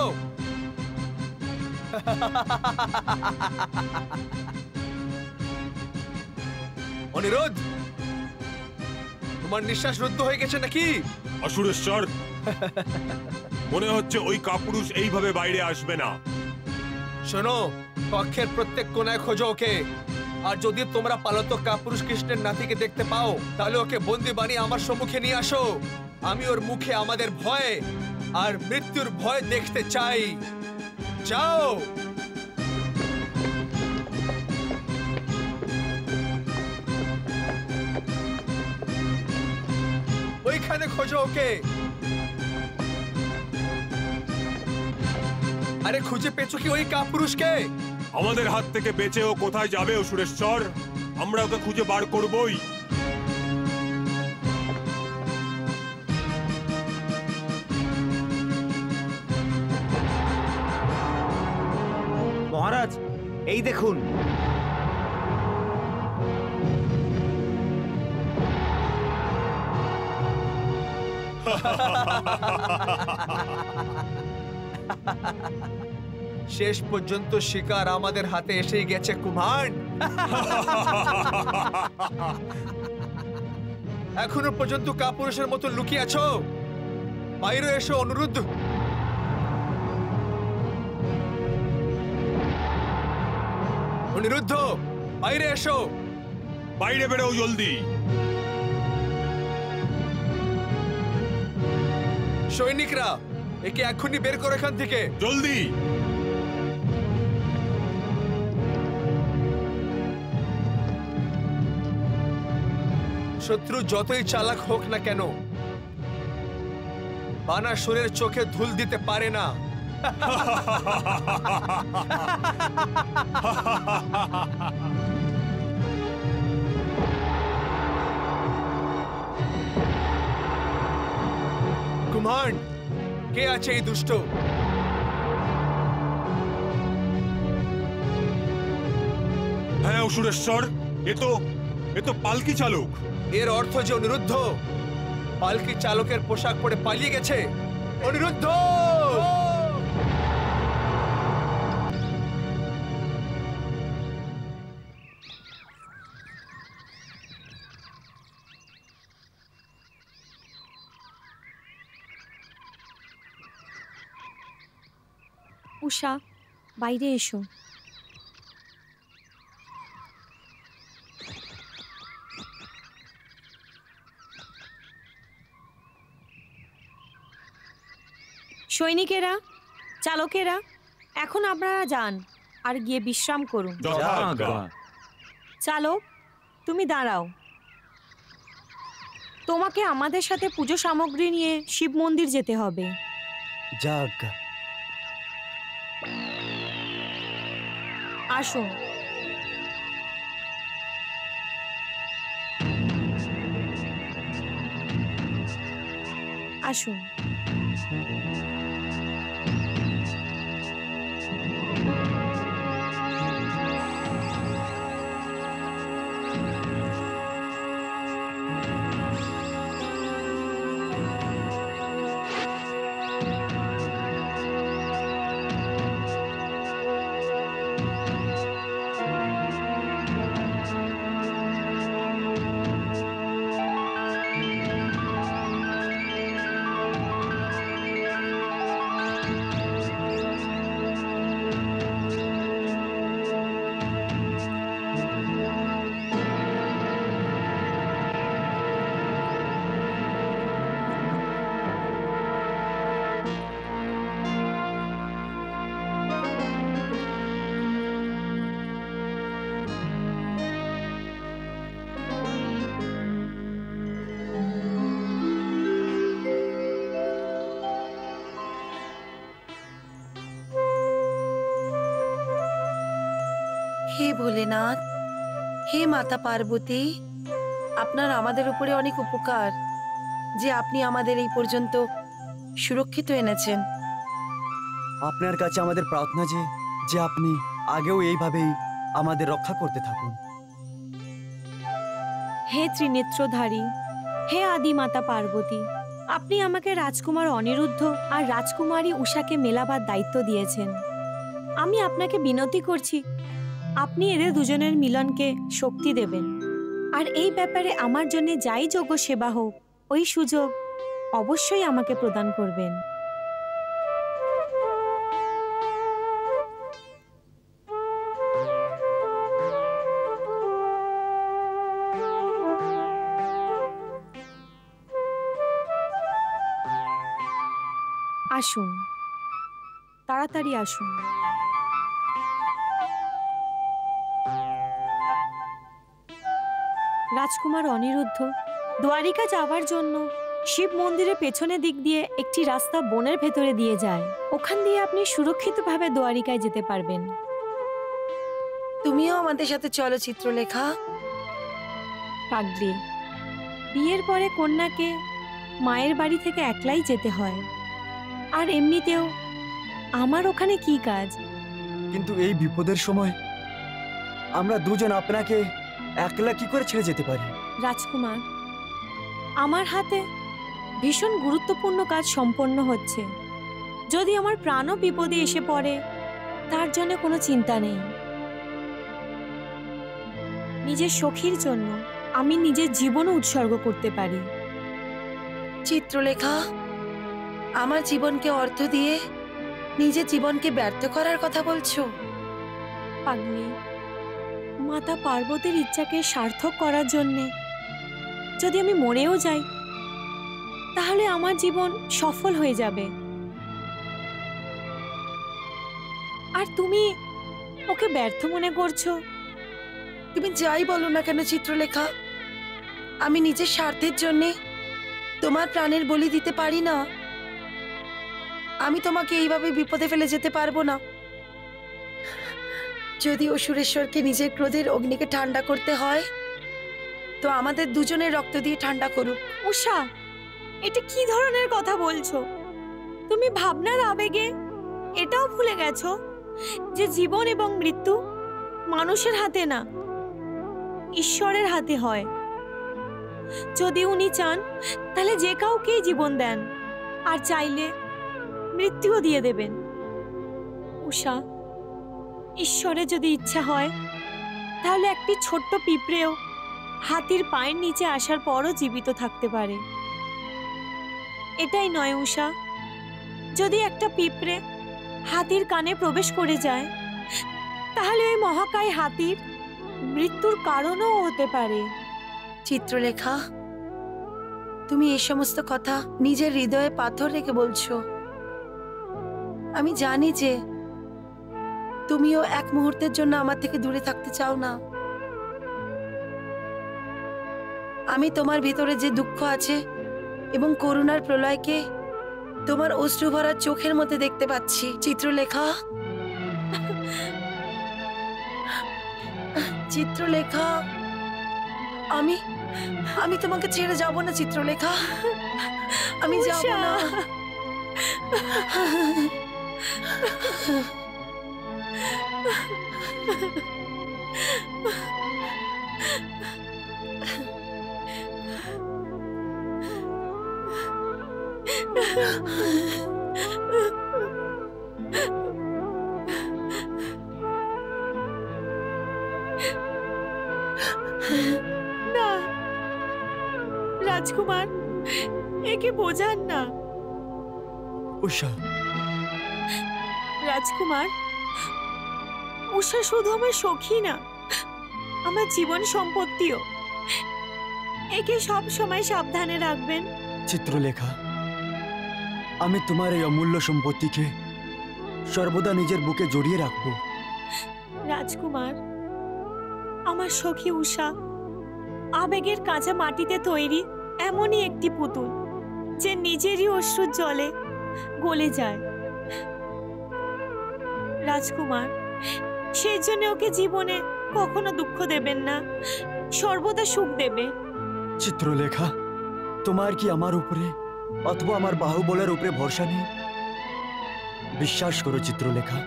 অনিরুদ্ধ, তোমার নিঃশ্বাস রুদ্ধ হয়ে গেছে নাকি? অসুরেশ্বর, মনে হচ্ছে ওই কাপুরুষ এইভাবে বাইরে আসবে না। শোনো, কক্ষের প্রত্যেক কোণায় খোঁজো ওকে। আর যদি তোমরা পালাতক কাপুরুষ কৃষ্ণের নাতিকে দেখতে পাও, তাহলে ওকে বন্দি বানিয়ে আমার সম্মুখে নিয়ে আসো। আমি ওর মুখে আমাদের ভয় আর মৃত্যুর ভয় দেখতে চাই। যাও। ওইখানে খোঁজো ওকে। আরে খুঁজে পেয়েছো কি ওই কাপুরুষকে? আমাদের হাত থেকে বেঁচে ও কোথায় যাবে অসুরেশ্বর? আমরা ওকে খুঁজে বার করবই। মহারাজ, এই দেখুন। শেষ পর্যন্ত শিকার আমাদের হাতে এসেই গেছে কুমার। এখনো পর্যন্ত কাপুরুষের মতো লুকিয়ে আছো? বাইরে এসো অনুরোধ। অনিরুদ্ধ, বাইরে এসো। বাইরে বেরো জলদি। সৈনিকরা, একে এক্ষুনি বের করো এখান থেকে, জলদি। শত্রু যতই চালাক হোক না কেন, বানাসুরের চোখে ধুল দিতে পারে না। কুমান্ড, কে আছে এই দুষ্ট? হ্যাঁ অসুরেশ্বর, এ তো পালকি চালক। এর অর্থ যে অনিরুদ্ধ পালকি চালকের পোশাক পরে পালিয়ে গেছে। অনিরুদ্ধ! উষা, বাইরে এসো। সৈনিকেরা, চালকেরা, এখন আপনারা যান আর গিয়ে বিশ্রাম করুন। চালক, তুমি দাঁড়াও। তোমাকে আমাদের সাথে পুজো সামগ্রী নিয়ে শিব মন্দির যেতে হবে। যাক, আসুন। আসুন। হে ভোলেনাথ, হে মাতা পার্বতী, আপনার আমাদের উপরে অনেক উপকার যে আপনি আমাদের এই পর্যন্ত সুরক্ষিত এনেছেন। আপনার কাছে আমাদের প্রার্থনা যে আপনি আগেও এইভাবেই আমাদের রক্ষা করতে থাকুন। হে ত্রিনেত্রধারী, হে আদি মাতা পার্বতী, আপনি আমাকে রাজকুমার অনিরুদ্ধ আর রাজকুমারী উষাকে মেলাবার দায়িত্ব দিয়েছেন। আমি আপনাকে বিনতি করছি, আপনি এদের দুজনের মিলনকে শক্তি দেবেন। আর এই ব্যাপারে আমার জন্য যাই যোগ্য সেবা হোক, ওই সুযোগ অবশ্যই আমাকে প্রদান করবেন। আসুন, তাড়াতাড়ি আসুন। রাজকুমার অনিরুদ্ধ, দ্বারিকা যাওয়ার জন্য শিব মন্দিরের পেছনের দিক দিয়ে একটি রাস্তা বনের ভেতরে দিয়ে যায়। ওখান দিয়ে আপনি সুরক্ষিতভাবে দ্বারিকায় যেতে পারবেন। তুমিও আমাদের সাথে চলো চিত্রলেখা। পাগলি, বিয়ের পরে কন্যাকে মায়ের বাড়ি থেকে একলাই যেতে হয়। আর এমনিতেও আমার ওখানে কি কাজ? কিন্তু এই বিপদের সময় আমরা দুজন আপনাকে একলা কি করে ছেড়ে যেতে পারি? রাজকুমার, আমার হাতে ভীষণ গুরুত্বপূর্ণ কাজ সম্পন্ন হচ্ছে। যদি আমার প্রাণও বিপদে এসে পড়ে, তার জন্য কোনো চিন্তা নেই। নিজের সখীর জন্য আমি নিজের জীবনও উৎসর্গ করতে পারি। চিত্রলেখা, আমার জীবনকে অর্থ দিয়ে নিজের জীবনকে ব্যর্থ করার কথা বলছো? পাগলি, মাতা পার্বতীর ইচ্ছাকে সার্থক করার জন্যে যদি আমি মরেও যাই, তাহলে আমার জীবন সফল হয়ে যাবে। আর তুমি ওকে ব্যর্থ মনে করছো? তুমি যাই বলো না কেন চিত্রলেখা, আমি নিজের স্বার্থের জন্যে তোমার প্রাণের বলি দিতে পারি না। আমি তোমাকে এইভাবে বিপদে ফেলে যেতে পারবো না। যদি অসুরেশ্বরকে নিজের ক্রোধের অগ্নিকে ঠান্ডা করতে হয় তো আমাদের দুজনের রক্ত দিয়ে ঠান্ডা করুক। উষা, এটা কি ধরনের কথা বলছো? তুমি ভাবনার আবেগে এটাও ভুলে গেছো যে জীবন এবং মৃত্যু মানুষের হাতে না, ঈশ্বরের হাতে হয়। যদি উনি চান তাহলে যে কাউকেই জীবন দেন, আর চাইলে মৃত্যুও দিয়ে দেবেন। উষা, ঈশ্বরের যদি ইচ্ছা হয় তাহলে একটি ছোট্ট পিঁপড়েও হাতির পায়ের নিচে আসার পরও জীবিত থাকতে পারে। এটাই নয় উষা, যদি একটা পিঁপড়ে হাতির কানে প্রবেশ করে যায় তাহলে ওই মহাকায় হাতির মৃত্যুর কারণও হতে পারে। চিত্রলেখা, তুমি এই সমস্ত কথা নিজের হৃদয়ে পাথর রেখে বলছো। আমি জানি যে তুমিও এক মুহূর্তের জন্য আমার থেকে দূরে থাকতে চাও না। আমি তোমার ভিতরে যে দুঃখ আছে এবং করুণার প্রলয়কে তোমার অশ্রু ভরা চোখের মধ্যে দেখতে পাচ্ছি। চিত্রলেখা, চিত্রলেখা, আমি তোমাকে ছেড়ে যাব না। চিত্রলেখা, আমি যাব না। না রাজকুমার, একে বোঝান না। উষা, রাজকুমার, উষা শুধু আমার সখী না, আমার জীবন সম্পত্তিও। একে সব সময় সাবধানে রাখবেন। চিত্রলেখা, আমি তোমার এই অমূল্য সম্পত্তিকে সর্বদা নিজের বুকে জড়িয়ে রাখবো। রাজকুমার, আমার সখী উষা আবেগের কাঁচা মাটিতে তৈরি এমনই একটি পুতুল যে নিজেরই অশ্রুর জলে গলে যায়। রাজকুমার, সেই জন্য ওকে জীবনে কখনো দুঃখ দেবেন না, সর্বদা সুখ দেবে। চিত্রলেখা, তোমার কি আমার উপরে অথবা আমার বাহুবলের উপরে ভরসা নেই? বিশ্বাস করো চিত্রলেখা,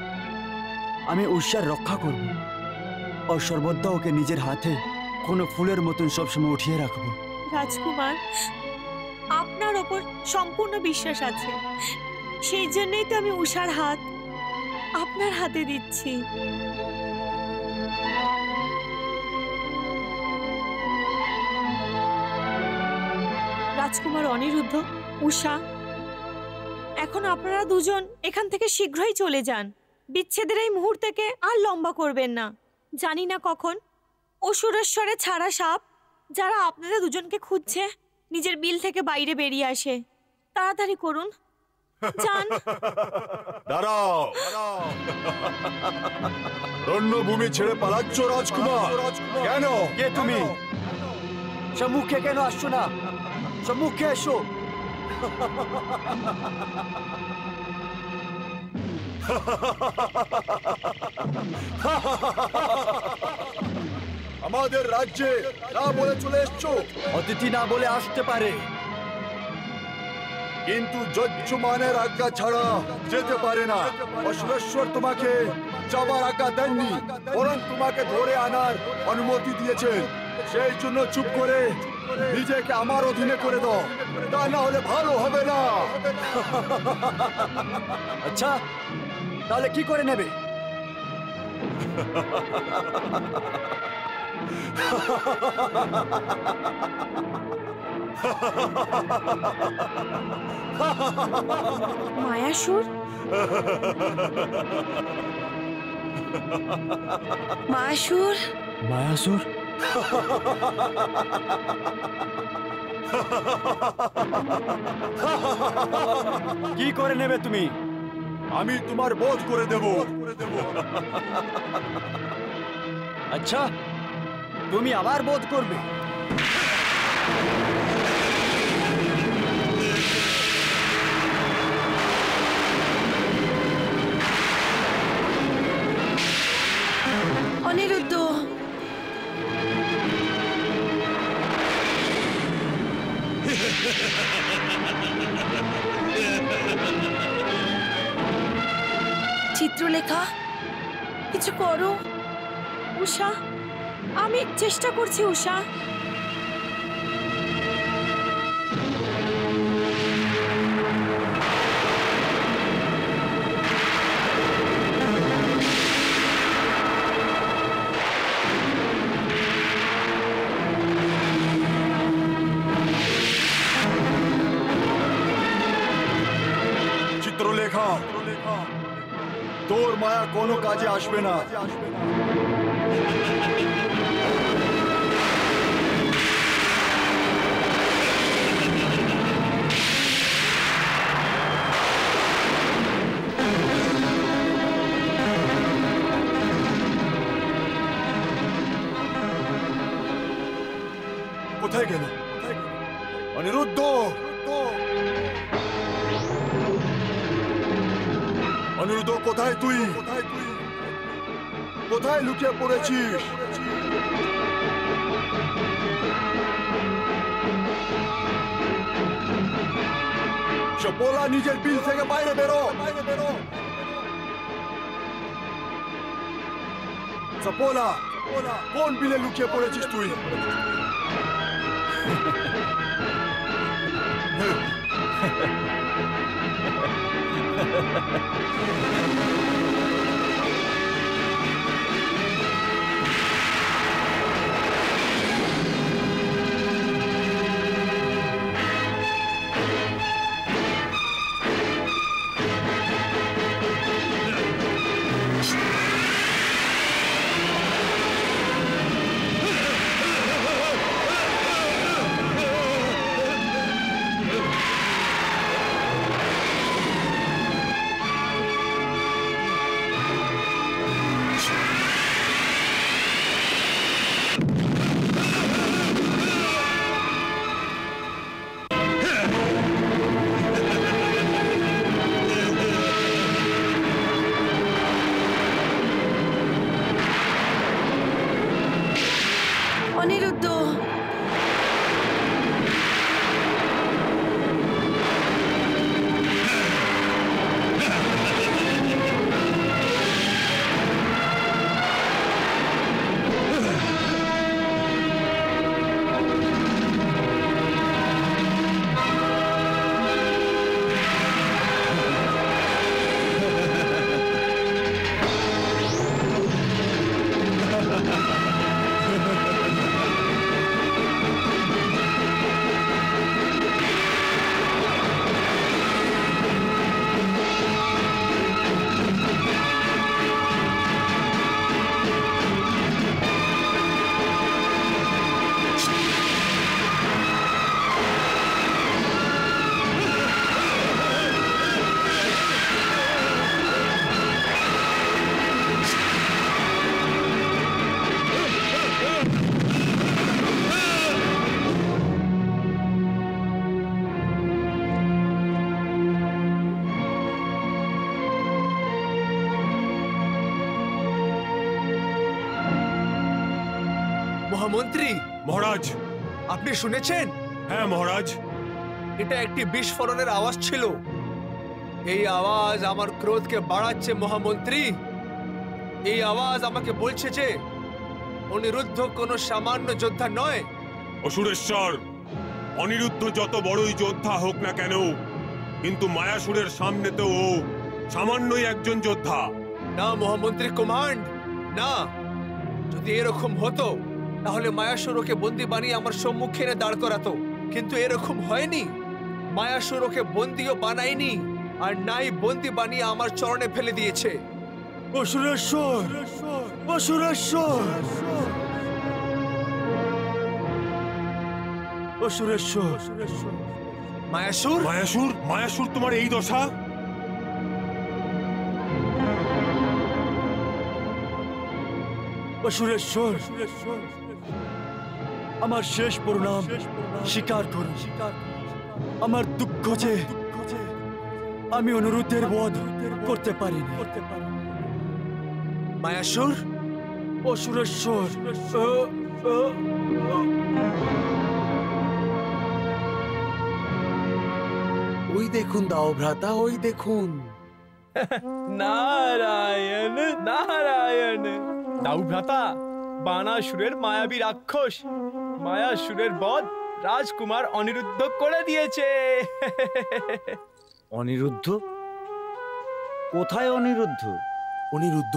আমি উষার রক্ষা করব আর সর্বদা ওকে নিজের হাতে কোনো ফুলের মতন সবসময় উঠিয়ে রাখবো। রাজকুমার, আপনার ওপর সম্পূর্ণ বিশ্বাস আছে, সেই জন্যই তো আমি উষার হাত আপনার হাতে দিচ্ছি। রাজকুমার অনিরুদ্ধ, উষা, এখন আপনারা দুজন এখান থেকে শীঘ্রই চলে যান। বিচ্ছেদের এই মুহূর্তকে আর লম্বা করবেন না। জানি না কখন অসুরেশ্বরে ছাড়া সাপ যারা আপনাদের দুজনকে খুঁজছে নিজের বিল থেকে বাইরে বেরিয়ে আসে। তাড়াতাড়ি করুন, যান। দাঁড়াও, রণ্যভূমি ছেড়ে পালাচ্ছ রাজকুমার? কেন? কে তুমি? সম্মুখে কেন আসছো না? সম্মুখে এসো। আমাদের রাজ্যে না বলে চলে এসছো। অতিথি না বলে আসতে পারে, কিন্তু যজ্ঞমানের আজ্ঞা ছাড়া যেতে পারে না। অসুরেশ্বর তোমাকে যাবার আজ্ঞা দেননি, বরং তোমাকে ধরে আনার অনুমতি দিয়েছেন। সেই জন্য চুপ করে নিজেকে আমার অধীনে করে দাও, তা না হলে ভালো হবে না। আচ্ছা, তাহলে কি করে নেবে? মায়াসুর, মায়াসুর, মায়াসুর? কি করে নেবে তুমি? আমি তোমার বধ করে দেব। আচ্ছা, তুমি আবার বধ করবে? অনিরুদ্ধ, চিত্রলেখা, কিছু করো। উষা, আমি চেষ্টা করছি উষা। চিত্রলেখা, তোর মায়া কোনো কাজে আসবে না। কোথায় গেল অনিরুদ্ধ? অনিরুদ্ধ, কোথায় তুই? কোথায় লুকিয়ে পড়েছিস? চপলা, নিজের বিল থেকে বাইরে বেরো। চপলা, কোন বিলে লুকিয়ে পড়েছিস তুই? অনিরুদ্ধ, মহামন্ত্রী। মহারাজ। আপনি শুনেছেন? হ্যাঁ মহারাজ। এটা একটি বিস্ফোরণের আওয়াজ ছিল। এই আওয়াজ আমার ক্রোধকে বাড়াচ্ছে মহামন্ত্রী। এই আওয়াজ আমাকে বলছে যে অনিরুদ্ধ কোনো সামান্য যোদ্ধা নয়। অসুরেশ্বর, অনিরুদ্ধ যত বড়ই যোদ্ধা হোক না কেন, কিন্তু মায়াসুরের সামনে তো ও সামান্যই একজন যোদ্ধা। না মহামন্ত্রী কমান্ড, না। যদি এরকম হতো তাহলে মায়াসুর ওকে বন্দি বানিয়ে আমার সম্মুখে এনে দাঁড় করাতো, কিন্তু এরকম হয়নি। মায়াসুর ওকে বন্দিও বানায়নি, আর নাই বন্দি বানিয়ে আমার চরণে ফেলে দিয়েছে। অসুরেশ্বর, অসুরেশ্বর, অসুরেশ্বর, মায়াসুর, মায়াসুর, মায়াসুর তোমার এই দশা? অসুরেশ্বর, আমার শেষ পরিণাম স্বীকার করো। আমার দুঃখ যে আমি অনুরোধের বধ করতে পারিনি। মায়াসুর, অসুরেশ্বর, ওই দেখুন দাও ভ্রাতা, ওই দেখুন। নারায়ণ নারায়ণ। দাউ ভ্রাতা, বানাসুরের মায়াবী রাক্ষস মায়াসুরের বধ রাজকুমার অনিরুদ্ধ করে দিয়েছে। অনিরুদ্ধ? কোথায় অনিরুদ্ধ? অনিরুদ্ধ,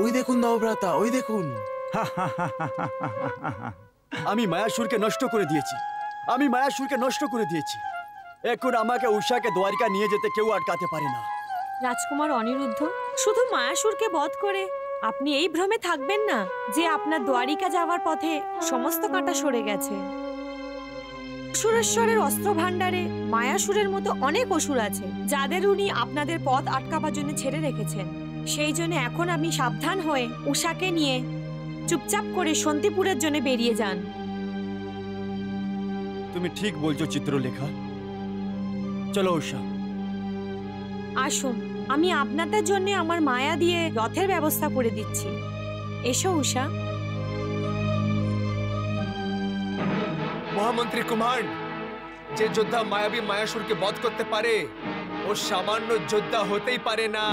ওই দেখুন দাও ভ্রাতা, ওই দেখুন। আমি মায়াসুরকে নষ্ট করে দিয়েছি, আমি মায়াসুরকে নষ্ট করে দিয়েছি। এখন আমাকে উষাকে দ্বারিকা নিয়ে যেতে কেউ আটকাতে পারে না। রাজকুমার অনিরুদ্ধ, শুধু মায়াসুরকে বধ করে আপনি এই ভ্রমে থাকবেন না যে আপনার দ্বারিকা যাওয়ার পথে সমস্ত কাঁটা সরে গেছে। অসুরেশ্বরের অস্ত্র ভাণ্ডারে মায়াসুরের মতো অনেক অসুর আছে যাদের উনি আপনাদের পথ আটকাবার জন্য ছেড়ে রেখেছেন। সেই জন্য এখন আপনি সাবধান হয়ে উষাকে নিয়ে চুপচাপ করে শান্তিপুরের জন্য বেরিয়ে যান। তুমি ঠিক বলছো চিত্রলেখা, চলো উষা। আসুন, আমি আপনাদের জন্য আমার মায়া দিয়ে রথের ব্যবস্থা করে দিচ্ছি। এসো উষা। মহামন্ত্রী কুমার, যে যোদ্ধা মায়াবী মায়াসুরকে বধ করতে পারে ও সামান্য যোদ্ধা হতেই পারে না।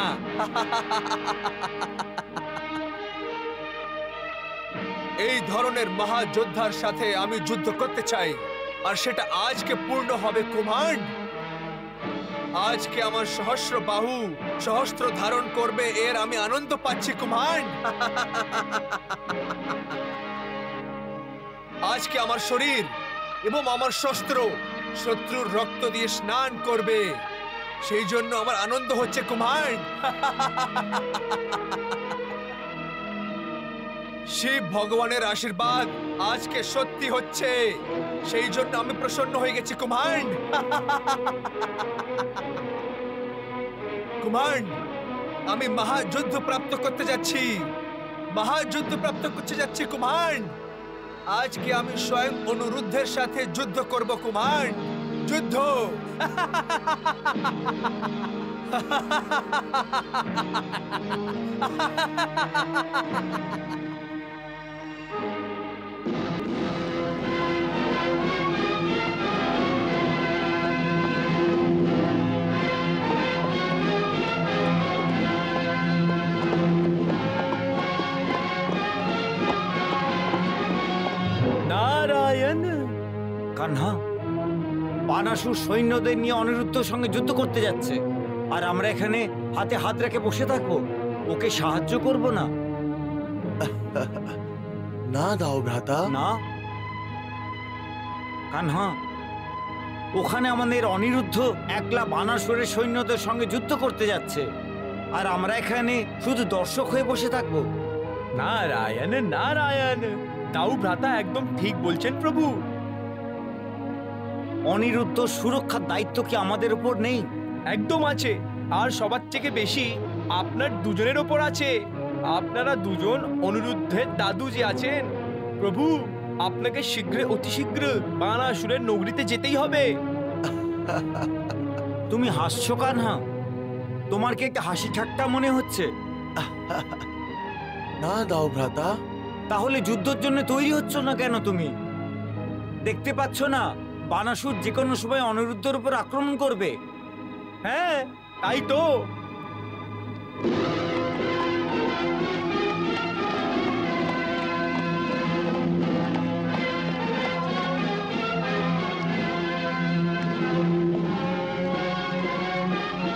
এই ধরনের মহাযোদ্ধার সাথে আমি যুদ্ধ করতে চাই, আর সেটা আজকে পূর্ণ হবে কুমার। আজকে আমার সহস্র বাহু সহস্র ধারণ করবে, এর আমি আনন্দ পাচ্ছি কুমার। আজকে আমার শরীর এবং আমার শস্ত্র শত্রুর রক্ত দিয়ে স্নান করবে, সেই জন্য আমার আনন্দ হচ্ছে কুমার। শিব ভগবানের আশীর্বাদ আজকে সত্যি হচ্ছে, সেই জন্য আমি প্রসন্ন হয়ে গেছি কুমার। কুমার, আমি মহাযুদ্ধ প্রাপ্ত করতে যাচ্ছি, মহাযুদ্ধ প্রাপ্ত করতে যাচ্ছি কুমার। আজকে আমি স্বয়ং অনুরুদ্ধের সাথে যুদ্ধ করব কুমার। যুদ্ধ। নারায়ণ। কান্হা, বানাসুর সৈন্যদের নিয়ে অনিরুদ্ধর সঙ্গে যুদ্ধ করতে যাচ্ছে, আর আমরা এখানে হাতে হাত রেখে বসে থাকবো, ওকে সাহায্য করব না? না দাও ভ্রাতা, না কান্হা, ওখানে আমাদের অনিরুদ্ধ একলা বানাসুরের সৈন্যদের সঙ্গে যুদ্ধ করতে যাচ্ছে, আর আমরা এখানে শুধু দর্শক হয়ে বসে থাকবো। নারায়ণ নারায়ণ। দাউ ভ্রাতা একদম ঠিক বলছেন প্রভু। অনিরুদ্ধ সুরক্ষার দায়িত্ব কি আমাদের উপর নেই? একদম আছে, আর সবার থেকে বেশি আপনার দুজনের ওপর আছে। আপনারা দুজন অনিরুদ্ধের দাদু যে আছেন। প্রভু, আপনাকে অতি শীঘ্র বানাসুরের নগরীতে যেতেই হবে। তুমি হাসছো কান্হা? তোমার কি একটা হাসি ঠাট্টা মনে হচ্ছে? না দাও ভ্রাতা। তাহলে যুদ্ধের জন্য তৈরি হচ্ছ না কেন তুমি? দেখতে পাচ্ছ না বানাসুর যে কোনো সময় অনিরুদ্ধের উপর আক্রমণ করবে? হ্যাঁ, তাই তো।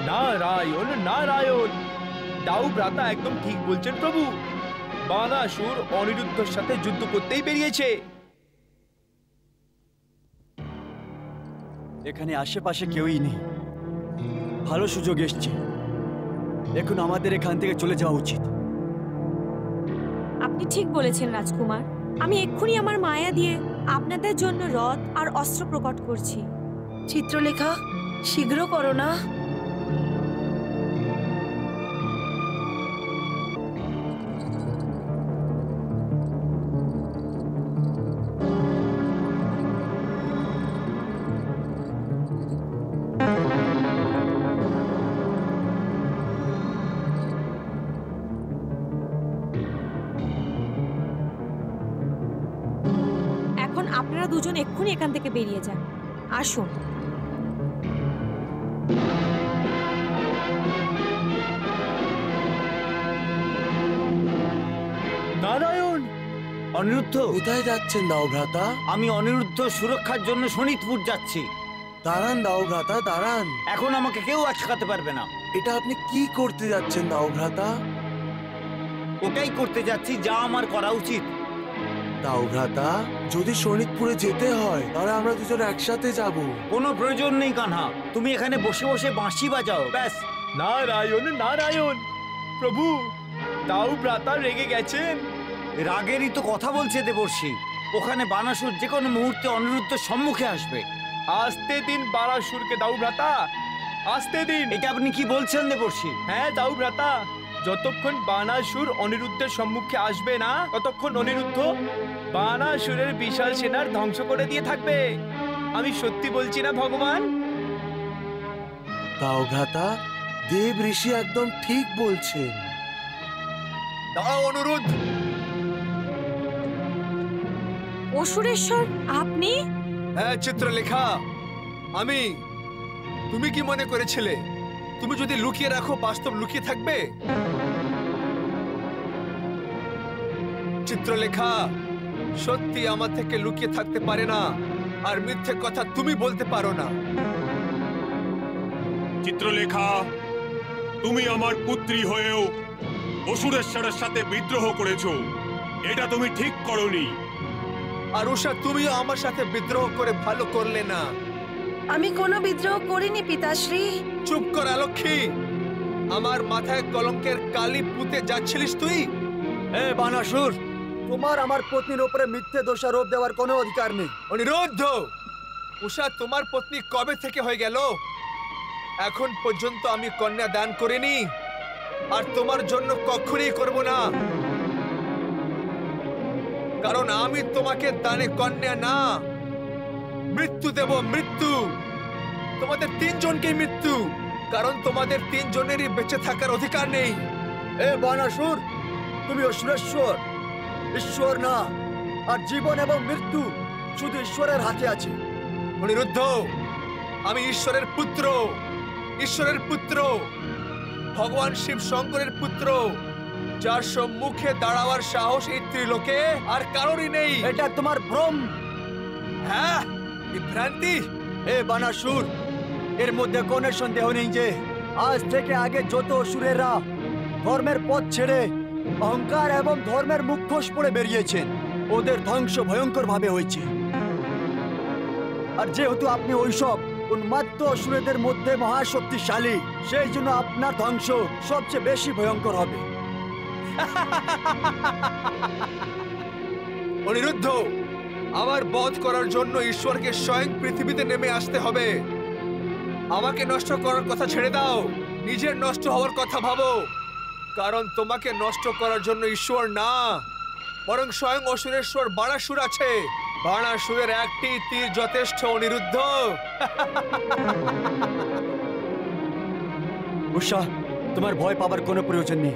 নারায়ণ নারায়ণ। দাউ ভ্রাতা একদম ঠিক বলছেন প্রভু। বানাসুর অনিরুদ্ধের সাথে যুদ্ধ করতেই বেরিয়েছে। এখানে আশেপাশে কেউই নেই, ভালো সুযোগ এসছে। এখন আমাদের এখান থেকে চলে যাওয়া উচিত। আপনি ঠিক বলেছেন রাজকুমার। আমি এক্ষুনি আমার মায়া দিয়ে আপনাদের জন্য রথ আর অস্ত্র প্রকট করছি। চিত্রলেখা, শীঘ্র করো না। আপনারা দুজন এক্ষুনি এখান থেকে বেরিয়ে যান। আসুন। নারায়ণ, অনিরুদ্ধ, কোথায় যাচ্ছেন দাও ভ্রাতা? আমি অনিরুদ্ধ সুরক্ষার জন্য শোনিতপুর যাচ্ছি। দাঁড়ান দাও ভ্রাতা, দাঁড়ান। এখন আমাকে কেউ আটকাতে পারবে না। এটা আপনি কি করতে যাচ্ছেন দাও ভ্রাতা? ওটাই করতে যাচ্ছি যা আমার করা উচিত। দাও ভ্রাতা, যদি শোনিতপুরে যেতে হয় তাহলে আমরা দুজন একসাথে যাব। কোনো প্রয়োজন নেই কানহা, তুমি এখানে বসে বসে বাঁশি বাজাও ব্যাস। নারায়ণ, নারায়ণ। প্রভু, দাউ ভ্রাতা রেগে গেছেন। রাগেরই তো কথা বলছে দেবর্ষি। ওখানে বানাসুর যে কোনো মুহূর্তে অনিরুদ্ধের সম্মুখে আসবে। আসতে দিন বারাসুরকে দাউ ভ্রাতা, আসতে দিন। এটা আপনি কি বলছেন দেবর্ষি? হ্যাঁ দাউ ভ্রাতা, যতক্ষণ বানাসুর অনিরুদ্ধের সম্মুখে আসবে না ততক্ষণ অনিরুদ্ধ বানাসুরের বিশাল সেনার ধ্বংস করে দিয়ে থাকবে। আমি সত্যি বলছি না ভগবান? দাও ভ্রাতা, দেব ঋষি একদম ঠিক বলছেন। দাঁড়াও অনুরোধ। অসুরেশ্বর, আপনি? হ্যাঁ চিত্রলেখা, আমি। তুমি কি মনে করেছিলে তুমি যদি লুকিয়ে রাখো বাস্তব লুকিয়ে থাকবে? চিত্রলেখা সত্যি আমার থেকে লুকিয়ে থাকতে পারে না, আর মিথ্যে কথা তুমি বলতে পারো না। চিত্রলেখা, তুমি আমার পুত্রী হয়েও অসুরেশ্বরের সাথে বিদ্রোহ করেছো, এটা তুমি ঠিক করনি। আর উষা, তুমিও আমার সাথে বিদ্রোহ করে ভালো করলে না। আমি কোনো বিদ্রোহ করিনি পিতাশ্রী। চুপ কর অলক্ষী, আমার মাথায় কলঙ্কের কালি পুঁতে যাচ্ছিলিস তুই? এ বানাসুর, তোমার আমার পত্নীর উপরে মিথ্যে দোষারোপ দেওয়ার কোনো অধিকার নেই। অনিরুদ্ধ, উষা তোমার পত্নী কবে থেকে হয়ে গেল? এখন পর্যন্ত আমি কন্যা দান করিনি, আর তোমার জন্য কখনোই করব না। কারণ আমি তোমাকে দানে কন্যা না, মৃত্যু দেব, মৃত্যু। তোমাদের তিনজনকেই মৃত্যু, কারণ তোমাদের তিনজনেরই বেঁচে থাকার অধিকার নেই। এ বানাসুর, তুমি অসুরেশ্বর, ঈশ্বর না। আর জীবন এবং মৃত্যু শুধু ঈশ্বরের হাতে আছে। অনিরুদ্ধ, আমি ঈশ্বরের পুত্র, ঈশ্বরের পুত্র, ভগবান শিব শঙ্করের পুত্র, যার সম্মুখে দাঁড়াবার সাহস এই ত্রিলোকে আর কারোরই নেই। এটা তোমার ভ্রম। হ্যাঁ, বিভ্রান্তি। এ বানাসুর, এর মধ্যে কোনো সন্দেহ নেই যে আজ থেকে আগে যত অসুরেরা ধর্মের পথ ছেড়ে অহংকার এবং ধর্মের মুখোশ পরে বেরিয়েছেন, ওদের ধ্বংস ভয়ঙ্কর ভাবে হয়েছে। আর যেহেতু আপনি ওইসব উন্মাত্ত অসুরদের মধ্যে মহাশক্তিশালী, সেই জন্য আপনার ধ্বংস সবচেয়ে বেশি ভয়ঙ্কর হবে। অনিরুদ্ধ, আমার বধ করার জন্য ঈশ্বরকে স্বয়ং পৃথিবীতে নেমে আসতে হবে। আমাকে নষ্ট করার কথা ছেড়ে দাও, নিজের নষ্ট হওয়ার কথা ভাবো। কারণ তোমাকে নষ্ট করার জন্য ঈশ্বর না, বরং স্বয়ং অসুরেশ্বর বাণাসুর আছে। বাণাসুরের একটি তীর যথেষ্ট। অনিরুদ্ধ, উষা, তোমার ভয় পাবার কোনো প্রয়োজন নেই।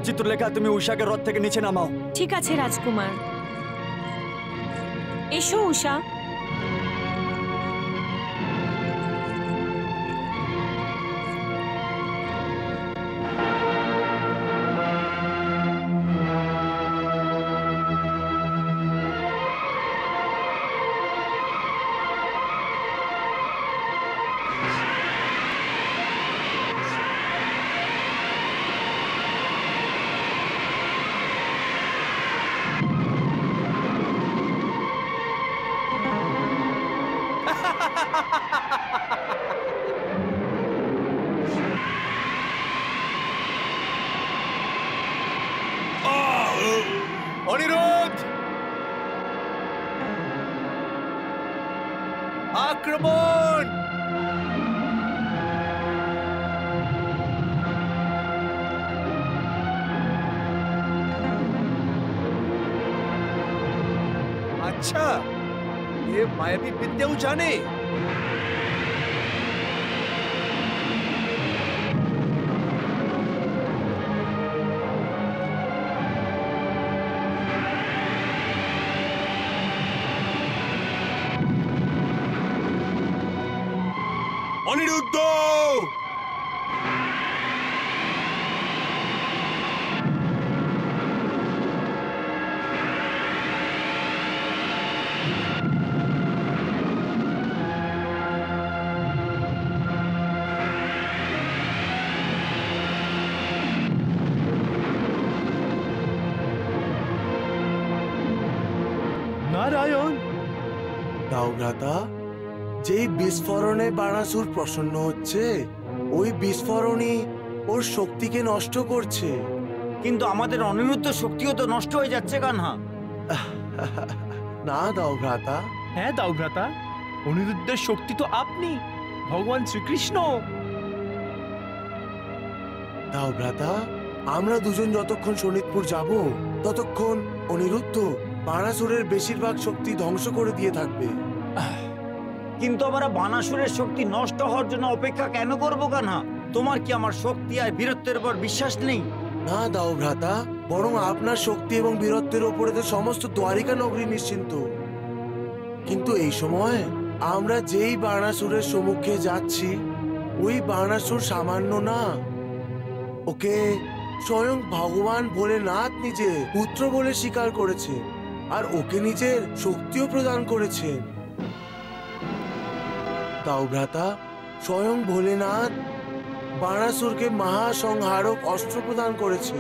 চিত্রলেখা, তুমি উষাকে রথ থেকে নিচে নামাও। ঠিক আছে রাজকুমার, এসো উষা। অনিরুদ্ধ, আক্রমণ! আচ্ছা, এ মায়াবী বিদ্যাও জানে। অনিরুদ্ধ! নারায়ণ! দাও ভ্রাতা, যেই বিস্ফোরণে বানাসুর প্রসন্ন হচ্ছে, ওই বিস্ফোরণই ওর শক্তিকে নষ্ট করছে। কিন্তু আমাদের অনিরুদ্ধ শক্তিও তো নষ্ট হয়ে যাচ্ছে কানহা। না দাও ভ্রাতা। হ্যাঁ দাও ভ্রাতা, অনিরুদ্ধের শক্তি তো আপনি, ভগবান শ্রীকৃষ্ণ। দাও ভ্রাতা, আমরা দুজন যতক্ষণ শোনিতপুর যাব ততক্ষণ অনিরুদ্ধ বানাসুরের বেশিরভাগ শক্তি ধ্বংস করে দিয়ে থাকবে। কিন্তু আমরা বানাসুরের শক্তি নষ্ট হওয়ার জন্য অপেক্ষা কেন করবো কানহা? তোমার কি আমার শক্তি আর বীরত্বের উপর বিশ্বাস নেই? না দাও ভ্রাতা, বরং আপনার শক্তি এবং বীরত্বের ওপরে তো সমস্ত দ্বারিকা নগরী নিশ্চিন্ত। কিন্তু এই সময় আমরা যেই বানাসুরের সম্মুখে যাচ্ছি, ওই বানাসুর সামান্য না, ওকে স্বয়ং ভগবান ভোলেনাথ নিজে পুত্র বলে স্বীকার করেছে, আর ওকে নিজের শক্তিও প্রদান করেছেন। তাও ভ্রাতা, স্বয়ং ভোলেনাথ বানাসুরকে মহাসংহারক অস্ত্র প্রদান করেছে।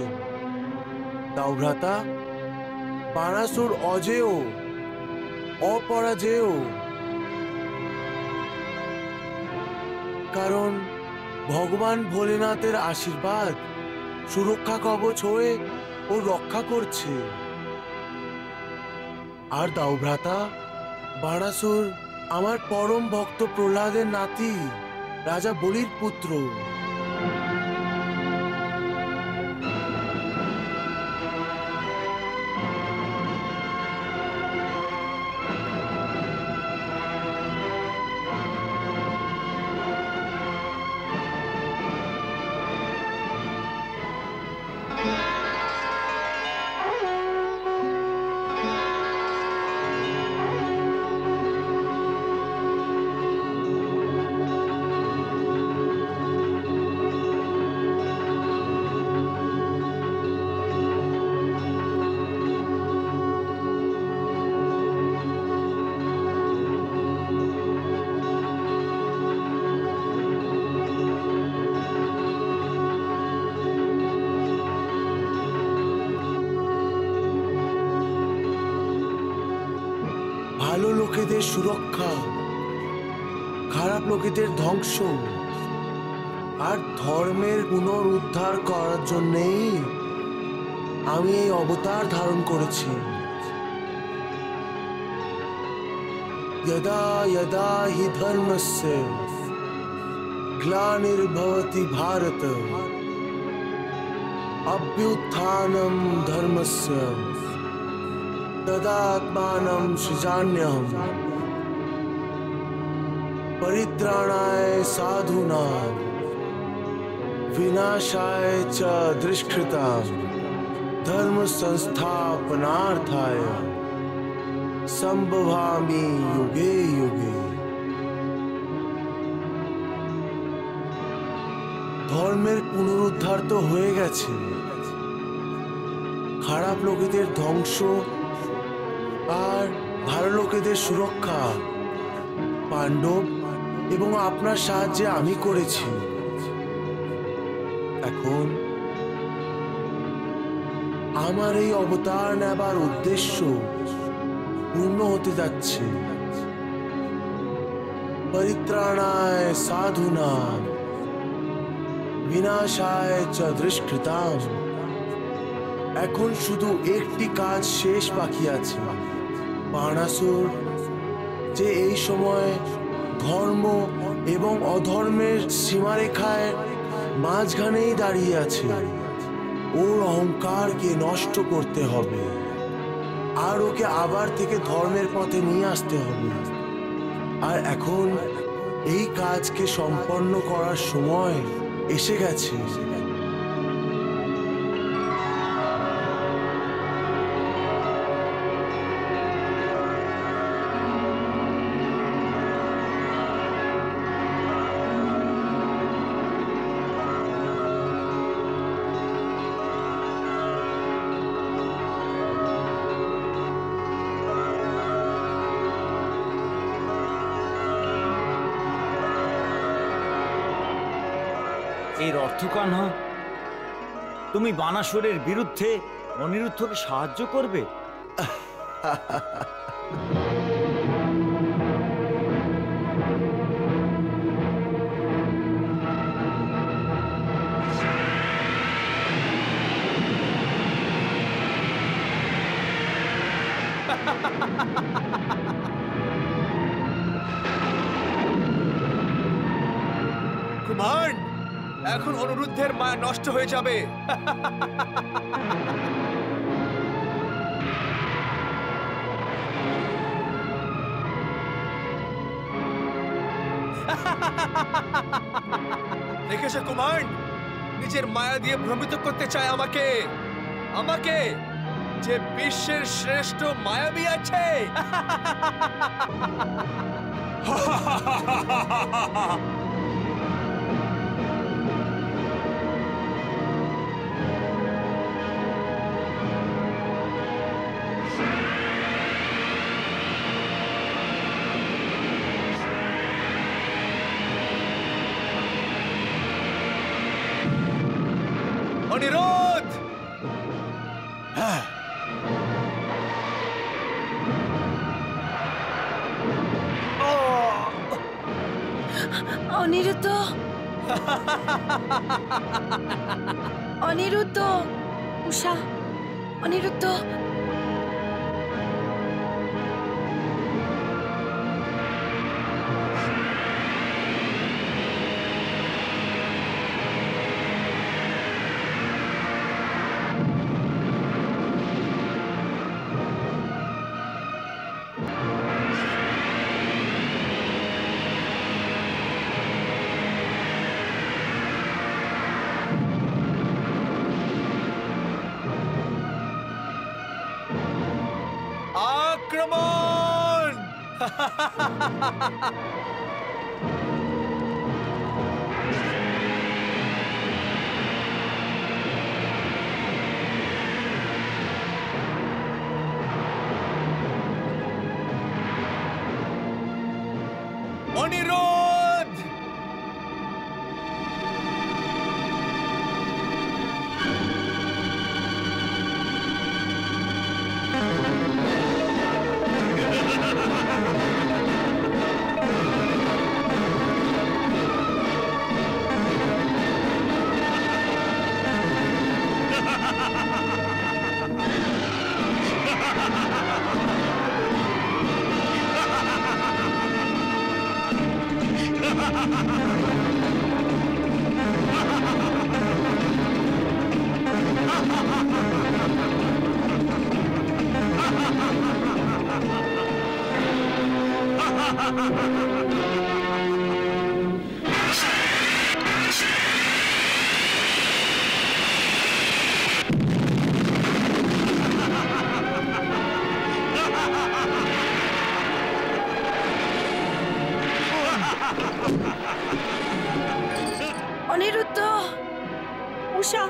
তাও ভ্রাতা, বানাসুর অজেয়, অপরাজেয়, কারণ ভগবান ভোলেনাথের আশীর্বাদ সুরক্ষা কবচ হয়ে ও রক্ষা করছে। আর দাও ভ্রাতা, বানাসুর আমার পরম ভক্ত প্রহ্লাদের নাতি, রাজা বলির পুত্র। ভালো লোকেদের সুরক্ষা, খারাপ লোকেদের ধ্বংস আর ধর্মের পুনরুদ্ধার করার জন্যেই আমি এই অবতার ধারণ করেছি। यदा यदा हि धर्मस्य ग्लानिर्भवति भारत अभ्युत्थानं धर्मस्य तदात्मानं सृजाम्यहम् परित्राणाय साधूनां विनाशाय च दुष्कृतां धर्म संस्थापनार्थाय संभवामि युगे युगे। ধর্মের পুনরুদ্ধার তো হয়ে গেছে, খারাপ লোকেদের ধ্বংস আর ভালো লোকেদের সুরক্ষা পাণ্ডব এবং আপনার সাহায্যে আমি করেছি। এখন আমার এই অবতার নেবার উদ্দেশ্য পূর্ণ হতে যাচ্ছে। পরিত্রাণায় সাধুনাম বিনাশায় চ দুষ্কৃতাম। এখন শুধু একটি কাজ শেষ বাকি আছে। বানাসুর যে এই সময় ধর্ম এবং অধর্মের সীমারেখায় মাঝখানেই দাঁড়িয়ে আছে, ওর অহংকারকে নষ্ট করতে হবে আর ওকে আবার থেকে ধর্মের পথে নিয়ে আসতে হবে। আর এখন এই কাজকে সম্পন্ন করার সময় এসে গেছে। এর অর্থ কানহা, তুমি বানাসুরের বিরুদ্ধে অনিরুদ্ধকে সাহায্য করবে? কুমার, এখন অনিরুদ্ধের মায়া নষ্ট হয়ে যাবে। দেখেছো কুমার, নিজের মায়া দিয়ে ভ্রমিত করতে চায় আমাকে, আমাকে যে বিশ্বের শ্রেষ্ঠ মায়াবী আছে। অনিরুদ্ধ! অনিরুদ্ধ, অনিরুদ্ধ, উষা, অনিরুদ্ধ। আক্রমণ! অনিরুদ্ধ! অনিরুদ্ধ, উষা,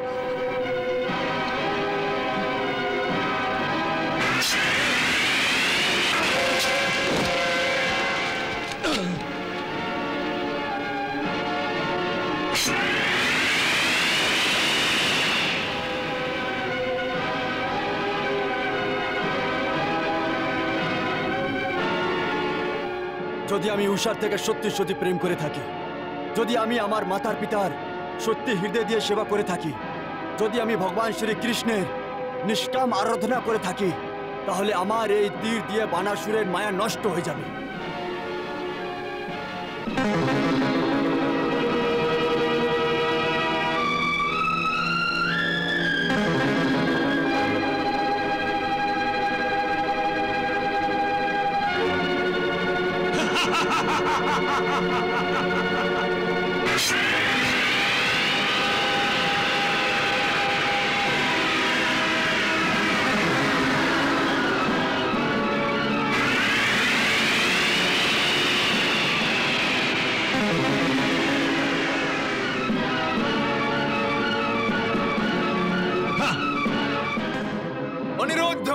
যদি আমি উষার থেকে সত্যি সত্যি প্রেম করে থাকি, যদি আমি আমার মাতার পিতার সত্যি হৃদয় দিয়ে সেবা করে থাকি, যদি আমি ভগবান শ্রীকৃষ্ণের নিষ্কাম আরাধনা করে থাকি, তাহলে আমার এই তীর দিয়ে বানাসুরের মায়া নষ্ট হয়ে যাবে। অনিরুদ্ধ!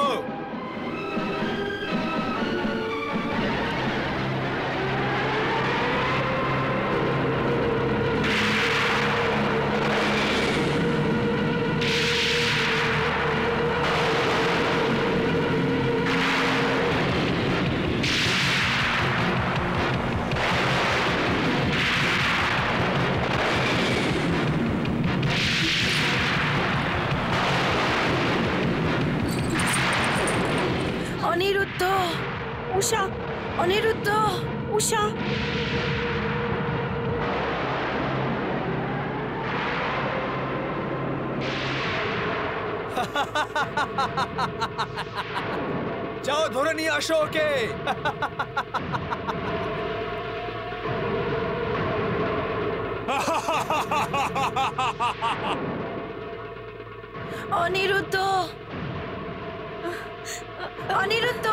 অনিরুদ্ধ, উষা, অনিরুদ্ধ, উষা। যাও ধরে নিয়ে আসো ওকে। অনিরুদ্ধ, অনিরুদ্ধ।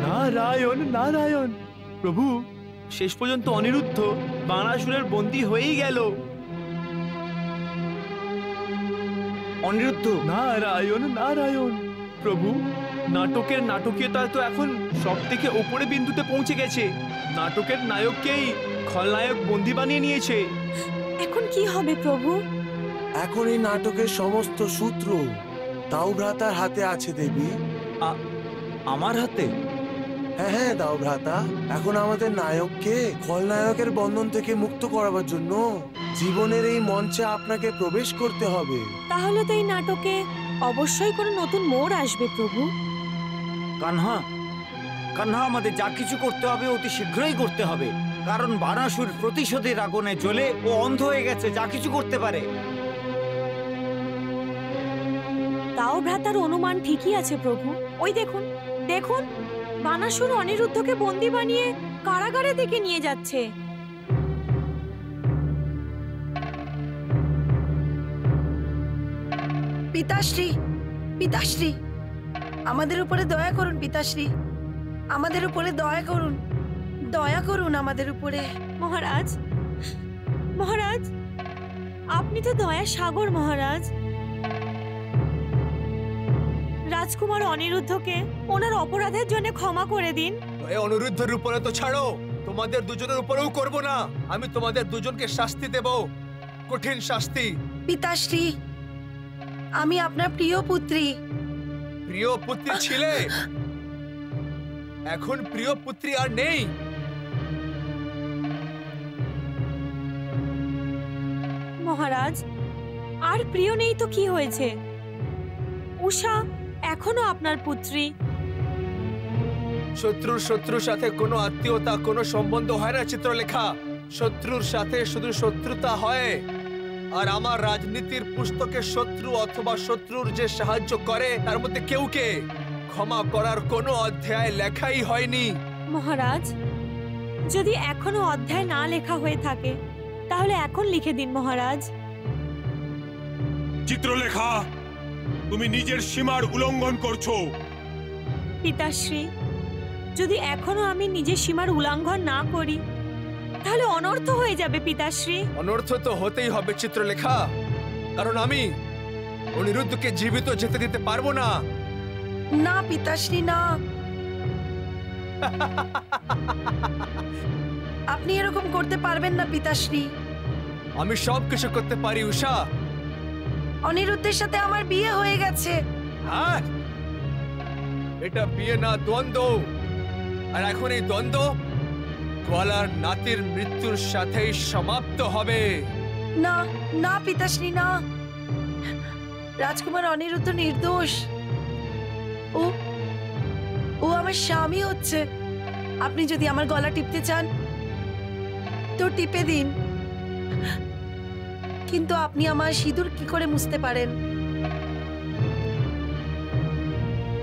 নারায়ণ নারায়ণ। প্রভু, শেষ পর্যন্ত অনিরুদ্ধ বানাসুরের বন্দী হয়েই গেল। অনিরুদ্ধ, নারায়ণ নারায়ণ। প্রভু, নাটকের নাটকীয়তা তো এখন সব থেকে ওপরে বিন্দুতে পৌঁছে গেছে। নাটকের নায়ককেই খলনায়ক বন্দী বানিয়ে নিয়েছে। এখন কি হবে প্রভু? এখন এই নাটকের সমস্ত সূত্র দাও ভ্রাতার হাতে আছে দেবী। আমার হাতে? হ্যাঁ হ্যাঁ, দাও ভ্রাতা। এখন আমাদের নায়ককে খলনায়কের বন্ধন থেকে মুক্ত করাবার জন্য জীবনের এই মঞ্চে আপনাকে প্রবেশ করতে হবে। তাহলে তো এই নাটকে অবশ্যই কোনো নতুন মোড় আসবে প্রভু। কানহা, কানহা, আমাদের যা কিছু করতে হবে অতি শীঘ্রই করতে হবে, কারণ বানাসুর প্রতিশোধের আগুনে জ্বলে ও অন্ধ হয়ে গেছে, যা কিছু করতে পারে। তাও ভ্রাতার অনুমান ঠিকই আছে প্রভু। ওই দেখুন, দেখুন, বানাসুর অনিরুদ্ধকে বন্দী বানিয়ে কারাগারে দিকে নিয়ে যাচ্ছে। পিতাশ্রী, পিতাশ্রী, আমাদের উপরে দয়া করুন পিতাশ্রী, আমাদের উপরে দয়া করুন, দয়া করুন আমাদের উপরে। মহারাজ, মহারাজ, আপনি তো দয়ার সাগর মহারাজ। রাজকুমার অনিরুদ্ধকে ওনার অপরাধের জন্য ক্ষমা করে দিন। এই অনিরুদ্ধের উপরে তো ছাড়ো, তোমাদের দুজনের উপরেও করব না। আমি তোমাদের দুজনকে শাস্তি দেব, কঠিন শাস্তি। পিতাশ্রী, আমি আপনার প্রিয় পুত্রী। প্রিয় পুত্রী ছিলে, এখন প্রিয় পুত্রী আর নেই। মহারাজ, আর প্রিয় নেই তো কি হয়েছে? উষা এখনো আপনার পুত্রী। শত্রুর শত্রুর সাথে কোনো আত্মীয়তা, কোনো সম্বন্ধ হয় না চিত্রলেখা। শত্রুর সাথে শুধু শত্রুতা হয়। আর আমার রাজনীতির পুস্তকে শত্রু অথবা শত্রুর যে সাহায্য করে তার মধ্যে কেউকে ক্ষমা করার কোনো অধ্যায় লেখাই হয়নি। মহারাজ, যদি এখনো অধ্যায় না লেখা হয়ে থাকে তাহলে এখন লিখে দিন মহারাজ। চিত্রলেখা, তুমি নিজের সীমার উল্লঙ্ঘন করছো। পিতাশ্রী, যদি এখনো আমি নিজের সীমার উল্লঙ্ঘন না করি তাহলে অনর্থ হয়ে যাবে পিতাশ্রী। অনর্থ তো হতেই হবে চিত্রলেখা, কারণ আমি অনিরুদ্ধকে জীবিত যেতে দিতে পারবো না। না পিতাশ্রী, না। আপনি এরকম করতে পারবেন না পিতাশ্রী। আমি সব কিছু করতে পারি উষা। অনিরুদ্ধের সাথে আমার বিয়ে হয়ে গেছে। হ্যাঁ, এটা বিয়ে না, দ্বন্দ্ব। আর এখন এই দ্বন্দ্ব গোয়ালার নাতির মৃত্যুর সাথেই সমাপ্ত হবে। না না পিতাশ্রী, না। রাজকুমার অনিরুদ্ধ নির্দোষ। ও আমার স্বামী হচ্ছে। আপনি যদি আমার গলা টিপতে চান তো টিপে দিন, কিন্তু আপনি আমার সিঁদুর কি করে মুছতে পারেন?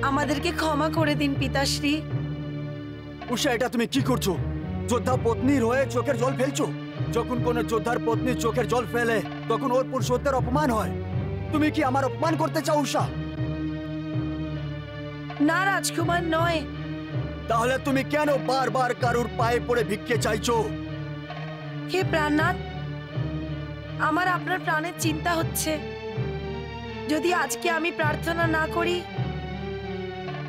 আমাদেরকে ক্ষমা করে দিন পিতাশ্রী। উষা, এটা তুমি কি করছো? যোদ্ধা পত্নীর হয়ে চোখের জল ফেলছো। যখন কোনো যোদ্ধার পত্নী চোখের জল ফেলে তখন ওর পুরুষত্বের অপমান হয়। তুমি কি আমার অপমান করতে চাও উষা? না রাজকুমার, নয়। তাহলে তুমি কেন বারবার কারুর পায়ে পড়ে ভিক্ষে চাইছো? হে প্রাণনাথ, আমার আপনার প্রাণের চিন্তা হচ্ছে। যদি আজকে আমি প্রার্থনা না করি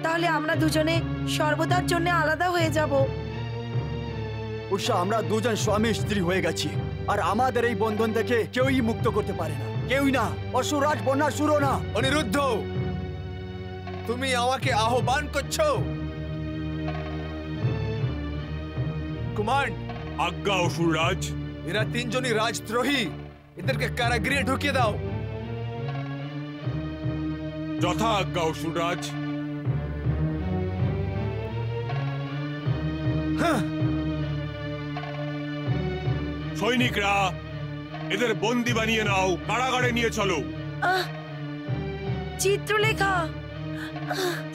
তাহলে আমরা দুজনে সর্বদার জন্য আলাদা হয়ে যাব। উষা, আমরা দুজন স্বামী স্ত্রী হয়ে গেছি, আর আমাদের এই বন্ধন থেকে কেউই মুক্ত করতে পারে না, কেউই না। অসুররাজ বন্যাসুরও না। অনিরুদ্ধ, তুমি আমাকে আহ্বান করছো? কুমার, আজ্ঞা অসুররাজ। এরা তিনজনই রাজদ্রোহী, এদেরকে কারাগৃহে ঢুকিয়ে দাও। যথা আজ্ঞা অসুররাজ। সৈনিকরা, এদের বন্দি বানিয়ে নাও, কারাগারে নিয়ে চলো। চিত্রলেখা,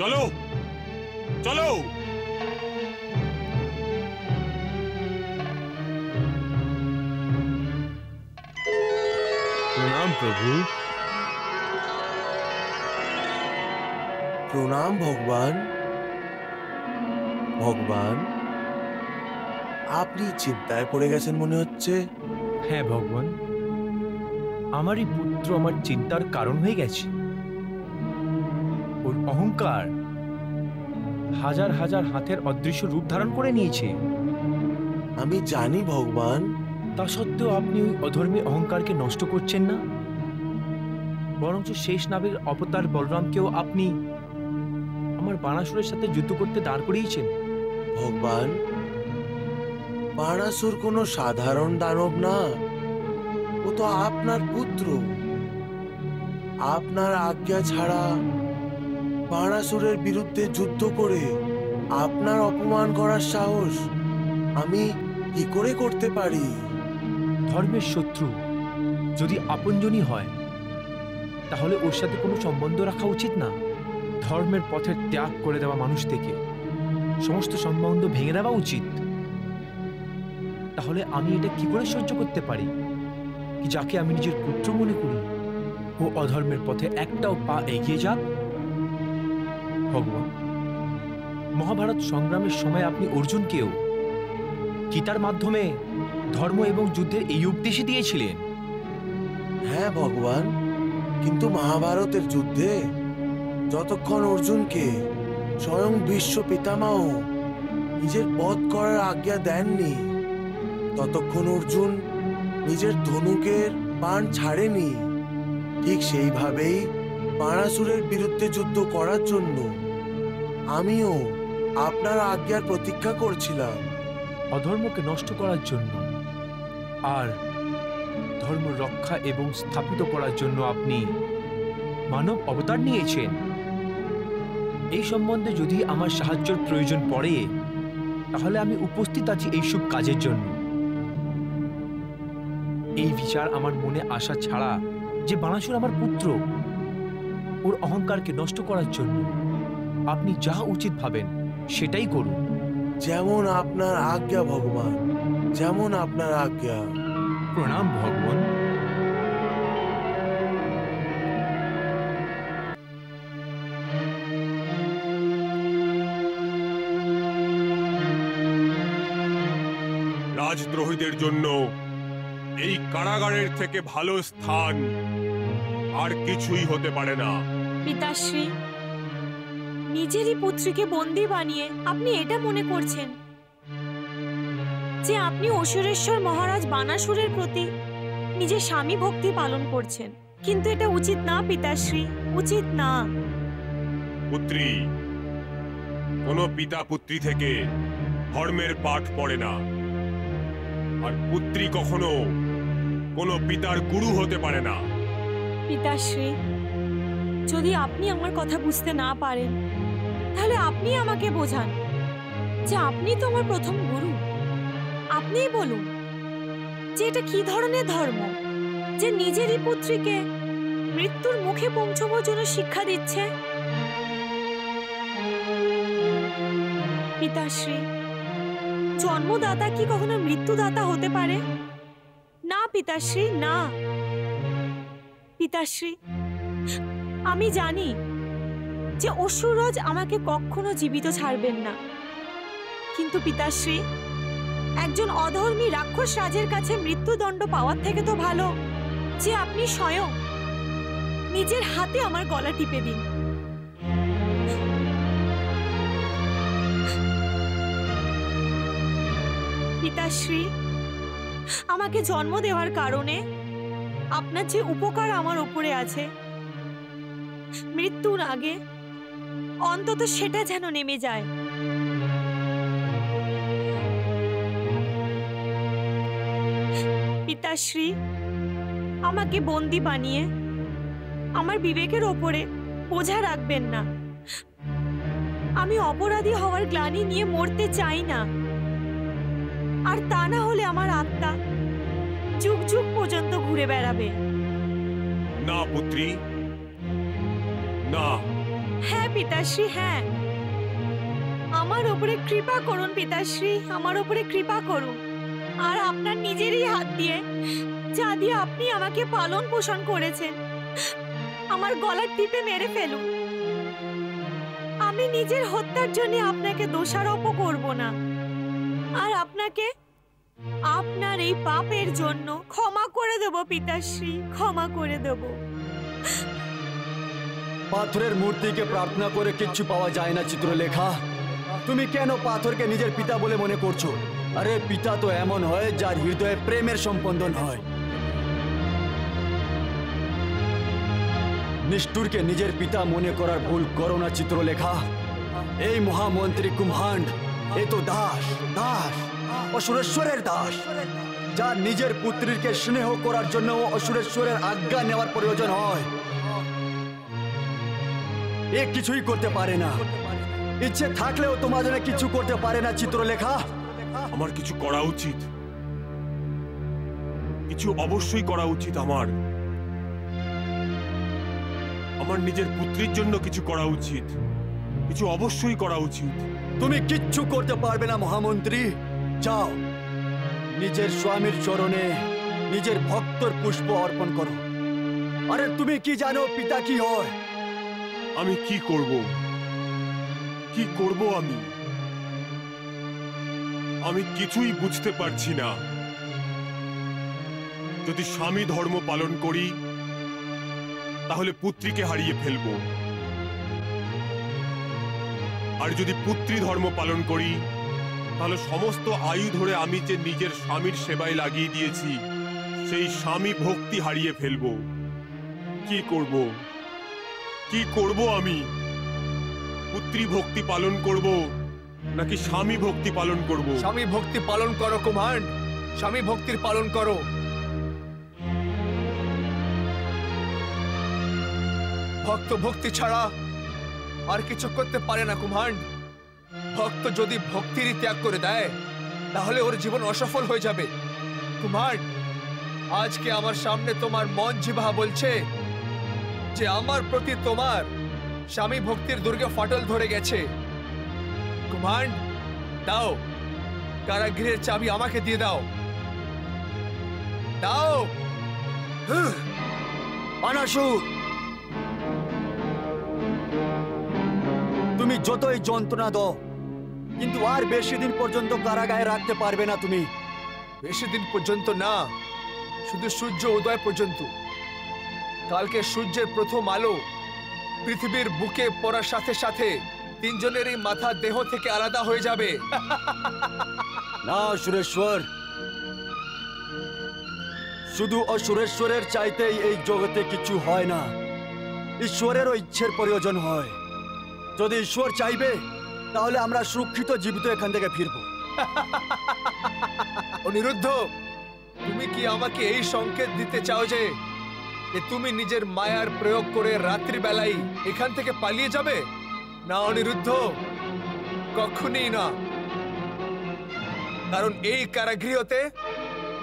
চলো চলো। প্রণাম প্রভু। প্রণাম ভগবান। ভগবান, আপনি চিন্তায় পড়ে গেছেন মনে হচ্ছে। হ্যাঁ ভগবান, আমারই পুত্র আমার চিন্তার কারণ হয়ে গেছে। ওর অহংকার হাজার হাজার হাতের অদৃশ্য রূপ ধারণ করে নিয়েছে। আমি জানি ভগবান। তা সত্ত্বেও আপনি ওই অধর্মী অহংকারকে নষ্ট করছেন না, বরঞ্চ শেষ নাবের অবতার বলরামকেও আপনি আমার বানাসুরের সাথে যুদ্ধ করতে দাঁড় করিয়েছেন। ভগবান, বানাসুর কোনো সাধারণ দানব না, ও তো আপনার পুত্র। আপনার আজ্ঞা ছাড়া বানাসুরের বিরুদ্ধে যুদ্ধ করে আপনার অপমান করার সাহস আমি কি করে করতে পারি? ধর্মের শত্রু যদি আপনজনই হয়, তাহলে ওর সাথে কোনো সম্বন্ধ রাখা উচিত না। ধর্মের পথে ত্যাগ করে দেওয়া মানুষ থেকে সমস্ত সম্বন্ধ ভেঙে দেওয়া উচিত। তাহলে আমি এটা কি করে সহ্য করতে পারি কি যাকে আমি নিজের পুত্র মনে করি ও অধর্মের পথে একটাও পা এগিয়ে যাক? ভগবান, মহাভারত সংগ্রামের সময় আপনি অর্জুনকেও গীতার মাধ্যমে ধর্ম এবং যুদ্ধের এই উপদেশই দিয়েছিলেন। হ্যাঁ ভগবান, কিন্তু মহাভারতের যুদ্ধে যতক্ষণ অর্জুনকে স্বয়ং বিশ্ব পিতামহ নিজের বধ করার আজ্ঞা দেননি, ততক্ষণ অর্জুন নিজের ধনুকের বাণ ছাড়েনি। ঠিক সেইভাবেই বানাসুরের বিরুদ্ধে যুদ্ধ করার জন্য আমিও আপনার আজ্ঞার প্রতীক্ষা করছিলাম। অধর্মকে নষ্ট করার জন্য আর ধর্ম রক্ষা এবং স্থাপিত করার জন্য আপনি মানব অবতার নিয়েছেন। এই সম্বন্ধে যদি আমার সাহায্যের প্রয়োজন পড়ে, তাহলে আমি উপস্থিত আছি এই সব কাজের জন্য। এই বিচার আমার মনে আসা ছাড়া যে বানাসুর আমার পুত্র, ওর অহংকারকে নষ্ট করার জন্য আপনি যা উচিত ভাবেন সেটাই করুন। যেমন আপনার আজ্ঞা ভগবান, যেমন আপনার আজ্ঞা। প্রণাম ভগবান। রাজদ্রোহীদের জন্য এই কারাগারের থেকে ভালো স্থান আর কিছুই হতে পারে না। পিতাশ্রী, নিজেরই পুত্রীকে বন্দী বানিয়ে আপনি এটা মনে করছেন যে আপনি অসুরেশ্বর মহারাজ বানাসুরের প্রতি নিজের স্বামী ভক্তি পালন করছেন, কিন্তু এটা উচিত না পিতাশ্রী, উচিত না। পুত্রী, কোনো পিতা পুত্রী থেকে ধর্মের পাঠ পড়ে না, আর পুত্রী কখনো কোনো পিতার গুরু হতে পারে না। পিতাশ্রী, যদি আপনি আমার কথা বুঝতে না পারেন, তাহলে আপনি আমাকে বোঝান যে আপনি তো আমার প্রথম গুরু। আপনিই বলুন যে এটা কি ধরনের ধর্ম যে নিজেরই পুত্রীকে মৃত্যুর মুখে পৌঁছবার জন্য শিক্ষা দিচ্ছে। পিতাশ্রী, জন্মদাতা কি কখনো মৃত্যুদাতা হতে পারে? না পিতাশ্রী, না। পিতাশ্রী, আমি জানি যে অসুররাজ আমাকে কখনো জীবিত ছাড়বেন না, কিন্তু পিতাশ্রী, একজন অধর্মী রাক্ষস রাজের কাছে মৃত্যুদণ্ড পাওয়ার থেকে তো ভালো যে আপনি স্বয়ং নিজের হাতে আমার গলা টিপে দিন। পিতাশ্রী, আমাকে জন্ম দেওয়ার কারণে আপনার যে উপকার আমার উপরে আছে, মৃত্যুর আগে অন্তত সেটা যেন নেমে যায়। পিতাশ্রী, আমাকে বন্দী বানিয়ে আমার বিবেকের ওপরে বোঝা রাখবেন না। আমি অপরাধী হওয়ার গ্লানি নিয়ে মরতে চাই না, আর তা না হলে আমার আত্মা যুগ যুগ পর্যন্ত ঘুরে বেড়াবে। না পুত্রী, না। হ্যাঁ পিতাশ্রী, হ্যাঁ, আমার উপরে কৃপা করুন পিতাশ্রী, আমার উপরে কৃপা করুন। আর আপনার নিজেরই হাত দিয়ে, যা দিয়ে আপনি আমাকে পালন পোষণ করেছেন, আমার গলার টিপে মেরে ফেলুন। আমি নিজের হত্যার জন্য আপনাকে দোষারোপ করব না, আর আপনাকে আপনার এই পাপের জন্য ক্ষমা করে দেব পিতাশ্রী, ক্ষমা করে দেব। পাথরের মূর্তিকে প্রার্থনা করে কিচ্ছু পাওয়া যায় না চিত্রলেখা। তুমি কেন পাথরকে নিজের পিতা বলে মনে করছো? আরে পিতা তো এমন হয় যার হৃদয়ে প্রেমের সম্পন্দন হয়। নিষ্ঠুরকে নিজের পিতা মনে করার ভুল করো না চিত্রলেখা। এই মহামন্ত্রী কুম্ভাণ্ড এ তো দাস, দাস, অসুরেশ্বরের দাস, যার নিজের পুত্রীকে স্নেহ করার জন্য অসুরেশ্বরের আজ্ঞা নেওয়ার প্রয়োজন হয়। এ কিছুই করতে পারে না, ইচ্ছে থাকলেও তোমার জন্য কিছু করতে পারে না চিত্রলেখা। আমার কিছু করা উচিত, কিছু অবশ্যই করা উচিত। আমার নিজের পুত্রীর জন্য কিছু করা উচিত, কিছু অবশ্যই করা উচিত। তুমি কিচ্ছু করতে পারবে না মহামন্ত্রী। যাও, নিজের স্বামীর চরণে নিজের ভক্তর পুষ্প অর্পণ করো। আরে তুমি কি জানো পিতা কি হয়? আমি কি করব? কি করব আমি কিছুই বুঝতে পারছি না। যদি স্বামী ধর্ম পালন করি তাহলে পুত্রীকে হারিয়ে ফেলব, আর যদি পুত্রী ধর্ম পালন করি তাহলে সমস্ত আয়ু ধরে আমি যে নিজের স্বামীর সেবায় লাগিয়ে দিয়েছি সেই স্বামী ভক্তি হারিয়ে ফেলব। কি করব? কি করব আমি? পুত্রী ভক্তি পালন করব নাকি স্বামী ভক্তি পালন করব? স্বামী ভক্তি পালন করো কুম্ভাণ্ড, স্বামী ভক্তির পালন করো। ভক্ত ভক্তি ছাড়া আর কিছু করতে পারে না কুম্ভাণ্ড। ভক্ত যদি ভক্তিরই ত্যাগ করে দেয় তাহলে ওর জীবন অসফল হয়ে যাবে। কুম্ভাণ্ড, আজকে আমার সামনে তোমার মন জিভা বলছে যে আমার প্রতি তোমার স্বামী ভক্তির দুর্গে ফাটল ধরে গেছে। কুম্ভাণ্ড, দাও, কারাগৃহের চাবি আমাকে দিয়ে দাও। দাও। পানাসুর, তুমি যতই যন্ত্রণা দাও কিন্তু আর বেশি দিন পর্যন্ত কারাগারে রাখতে পারবে না তুমি। বেশি দিন পর্যন্ত না, শুধু সূর্য উদয় পর্যন্ত। কালকে সূর্যের প্রথম আলো পৃথিবীর বুকে পড়ার সাথে সাথে তিনজনেরই মাথা দেহ থেকে আলাদা হয়ে যাবে। না সুরেশ্বর, শুধু অসুরেশ্বরের চাইতেই এই জগতে কিছু হয় না, ঈশ্বরেরও ইচ্ছের প্রয়োজন হয়। যদি ঈশ্বর চাইবে তাহলে আমরা সুরক্ষিত জীবিত এখান থেকে ফিরব। অনিরুদ্ধ, তুমি কি আমাকে এই সংকেত দিতে চাও যে তুমি নিজের মায়ার প্রয়োগ করে রাত্রিবেলায় এখান থেকে পালিয়ে যাবে? না অনিরুদ্ধ, কখনই না। কারণ এই কারাগৃহতে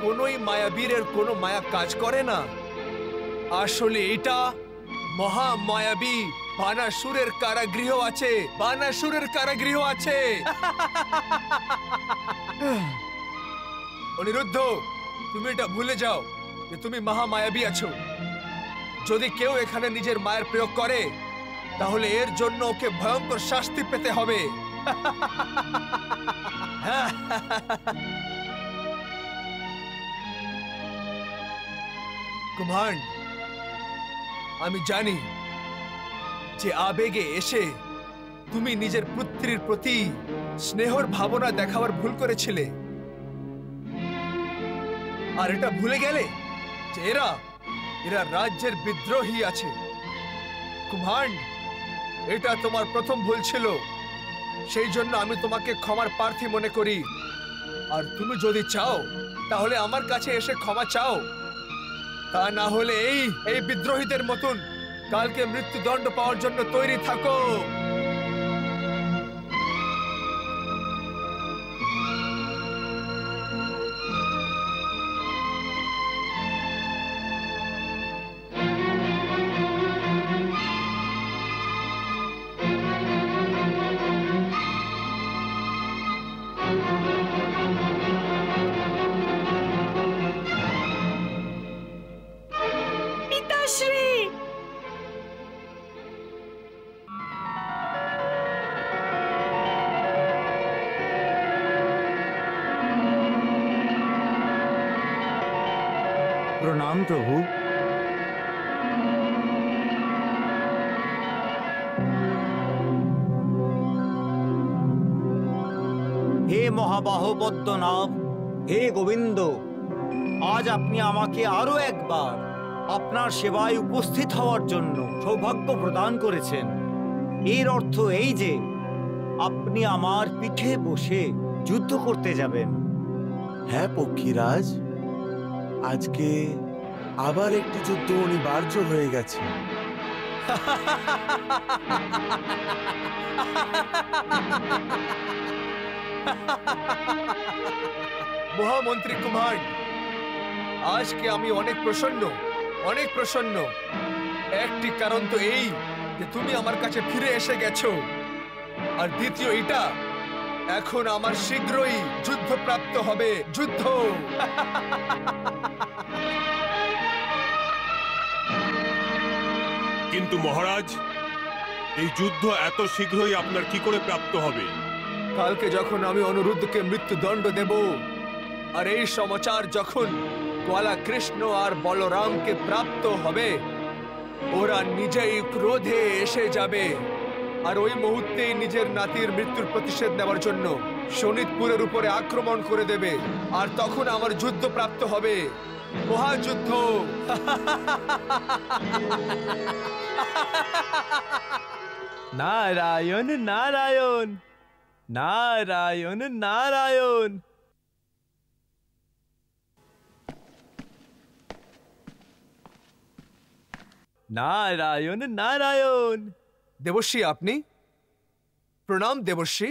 কোনোই মায়াবীরের কোনো মায়া কাজ করে না। আসলে এটা মহা মায়াবী বানাসুরের কারাগৃহ আছে, বানাসুরের কারাগৃহ আছে। অনিরুদ্ধ, তুমি এটা ভুলে যাও যে তুমি মহামায়াবী আছো। যদি কেউ এখানে নিজের মায়ের প্রয়োগ করে তাহলে এর জন্য ওকে ভয়ঙ্কর শাস্তি পেতে হবে। কুম্ভাণ্ড, আমি জানি যে আবেগে এসে তুমি নিজের পুত্রীর প্রতি স্নেহর ভাবনা দেখাবার ভুল করেছিলে, আর এটা ভুলে গেলে যে এরা রাজ্যের বিদ্রোহী আছে। কুম্ভাণ্ড, এটা তোমার প্রথম ভুল ছিল, সেই জন্য আমি তোমাকে ক্ষমার প্রার্থী মনে করি। আর তুমি যদি চাও তাহলে আমার কাছে এসে ক্ষমা চাও, তা না হলে এই বিদ্রোহীদের মতন কালকে মৃত্যুদণ্ড পাওয়ার জন্য তৈরি থাকো। পিতাশ্রী, প্রণাম প্রভু। হে মহাবাহ পদ্মনাভ, হে গোবিন্দ, আজ আপনি আমাকে আরো একবার আপনার সেবায় উপস্থিত হওয়ার জন্য সৌভাগ্য প্রদান করেছেন। এর অর্থ এই যে আপনি আমার পিঠে বসে যুদ্ধ করতে যাবেন। হ্যাঁ পক্ষীরাজ, আজকে আবার একটি যুদ্ধ অনিবার্য হয়ে গেছে। মহামন্ত্রী কুমার, আজকে আমি অনেক প্রসন্ন। একটি কারণ তো এই যে তুমি আমার কাছে ফিরে এসে গেছো, আর দ্বিতীয় এটা, এখন আমার শীঘ্রই যুদ্ধ প্রাপ্ত হবে। যুদ্ধ। কিন্তু মহারাজ, এই যুদ্ধ এত শীঘ্রই আপনার কি করে প্রাপ্ত হবে? কালকে যখন আমি অনিরুদ্ধকে মৃত্যুদণ্ড দেব, আর এই সমাচার যখন গোয়ালা কৃষ্ণ আর বলরামকে প্রাপ্ত হবে, ওরা নিজেই ক্রোধে এসে যাবে, আর ওই মুহূর্তেই নিজের নাতির মৃত্যুর প্রতিশোধ নেওয়ার জন্য শোণিতপুরের উপরে আক্রমণ করে দেবে, আর তখন আমার যুদ্ধ প্রাপ্ত হবে, মহাযুদ্ধ। নারায়ণ নারায়ণ, নারায়ণ নারায়ণ। নারায়ণ নারায়ণ। দেবর্ষি, আপনি? প্রণাম দেবর্ষি।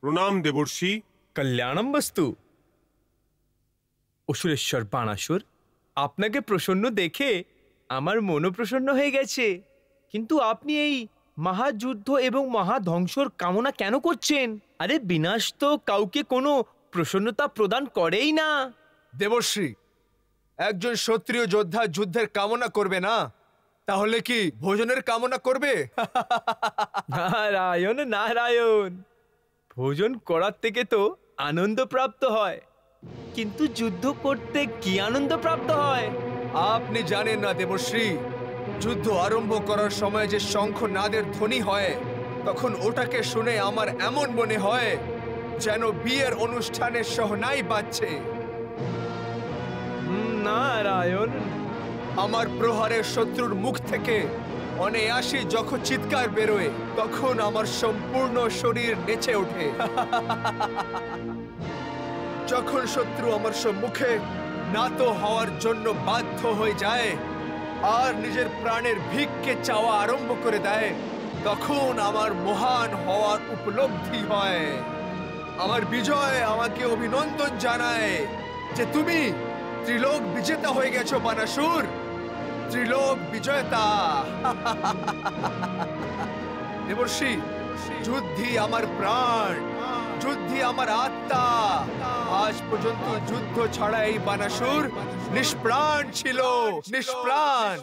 প্রণাম দেবর্ষি। কল্যাণম বস্তু। অসুরেশ্বর বাণাসুর, আপনাকে প্রসন্ন দেখে আমার মনও প্রসন্ন হয়ে গেছে। কিন্তু আপনি এই মহাযুদ্ধ এবং মহাধ্বংসর কামনা কেন করছেন? আরে বিনাশ তো কাউকে কোনো প্রসন্নতা প্রদান করেই না। দেবর্ষি, একজন ক্ষত্রিয় যোদ্ধা যুদ্ধের কামনা করবে না, তাহলে কি ভোজনের কামনা করবে? নারায়ণ নারায়ণ। ভোজন করার থেকে তো আনন্দ প্রাপ্ত হয়, কিন্তু যুদ্ধ করতে কি আনন্দ প্রাপ্ত হয়? আপনি জানেন না দেবশ্রী, যুদ্ধ আরম্ভ করার সময় যে শঙ্খনাদের ধ্বনি হয়, তখন ওটাকে শুনে আমার এমন মনে হয় যেন বিয়ের অনুষ্ঠানের শহনাই বাজছে। নারায়ণ। আমার প্রহারের শত্রুর মুখ থেকে অনায়াসে যখন চিৎকার বেরোয়, তখন আমার সম্পূর্ণ শরীর নেচে ওঠে। যখন শত্রু আমার সম্মুখে নত হওয়ার জন্য বাধ্য হয়ে যায় আর নিজের প্রাণের ভিক্ষে চাওয়া আরম্ভ করে দেয়, তখন আমার মহান হওয়ার উপলব্ধি হয়। আমার বিজয় আমাকে অভিনন্দন জানায় যে তুমি ত্রিলোক বিজেতা হয়ে গেছো বানাসুর, ত্রিলোক বিজয়তা। দেবর্ষি, যুদ্ধই আমার প্রাণ, যুদ্ধই আমার আত্মা। আজ পর্যন্ত যুদ্ধ ছাড়া এই বানাসুর নিষ্প্রাণ ছিল, নিষ্প্রাণ।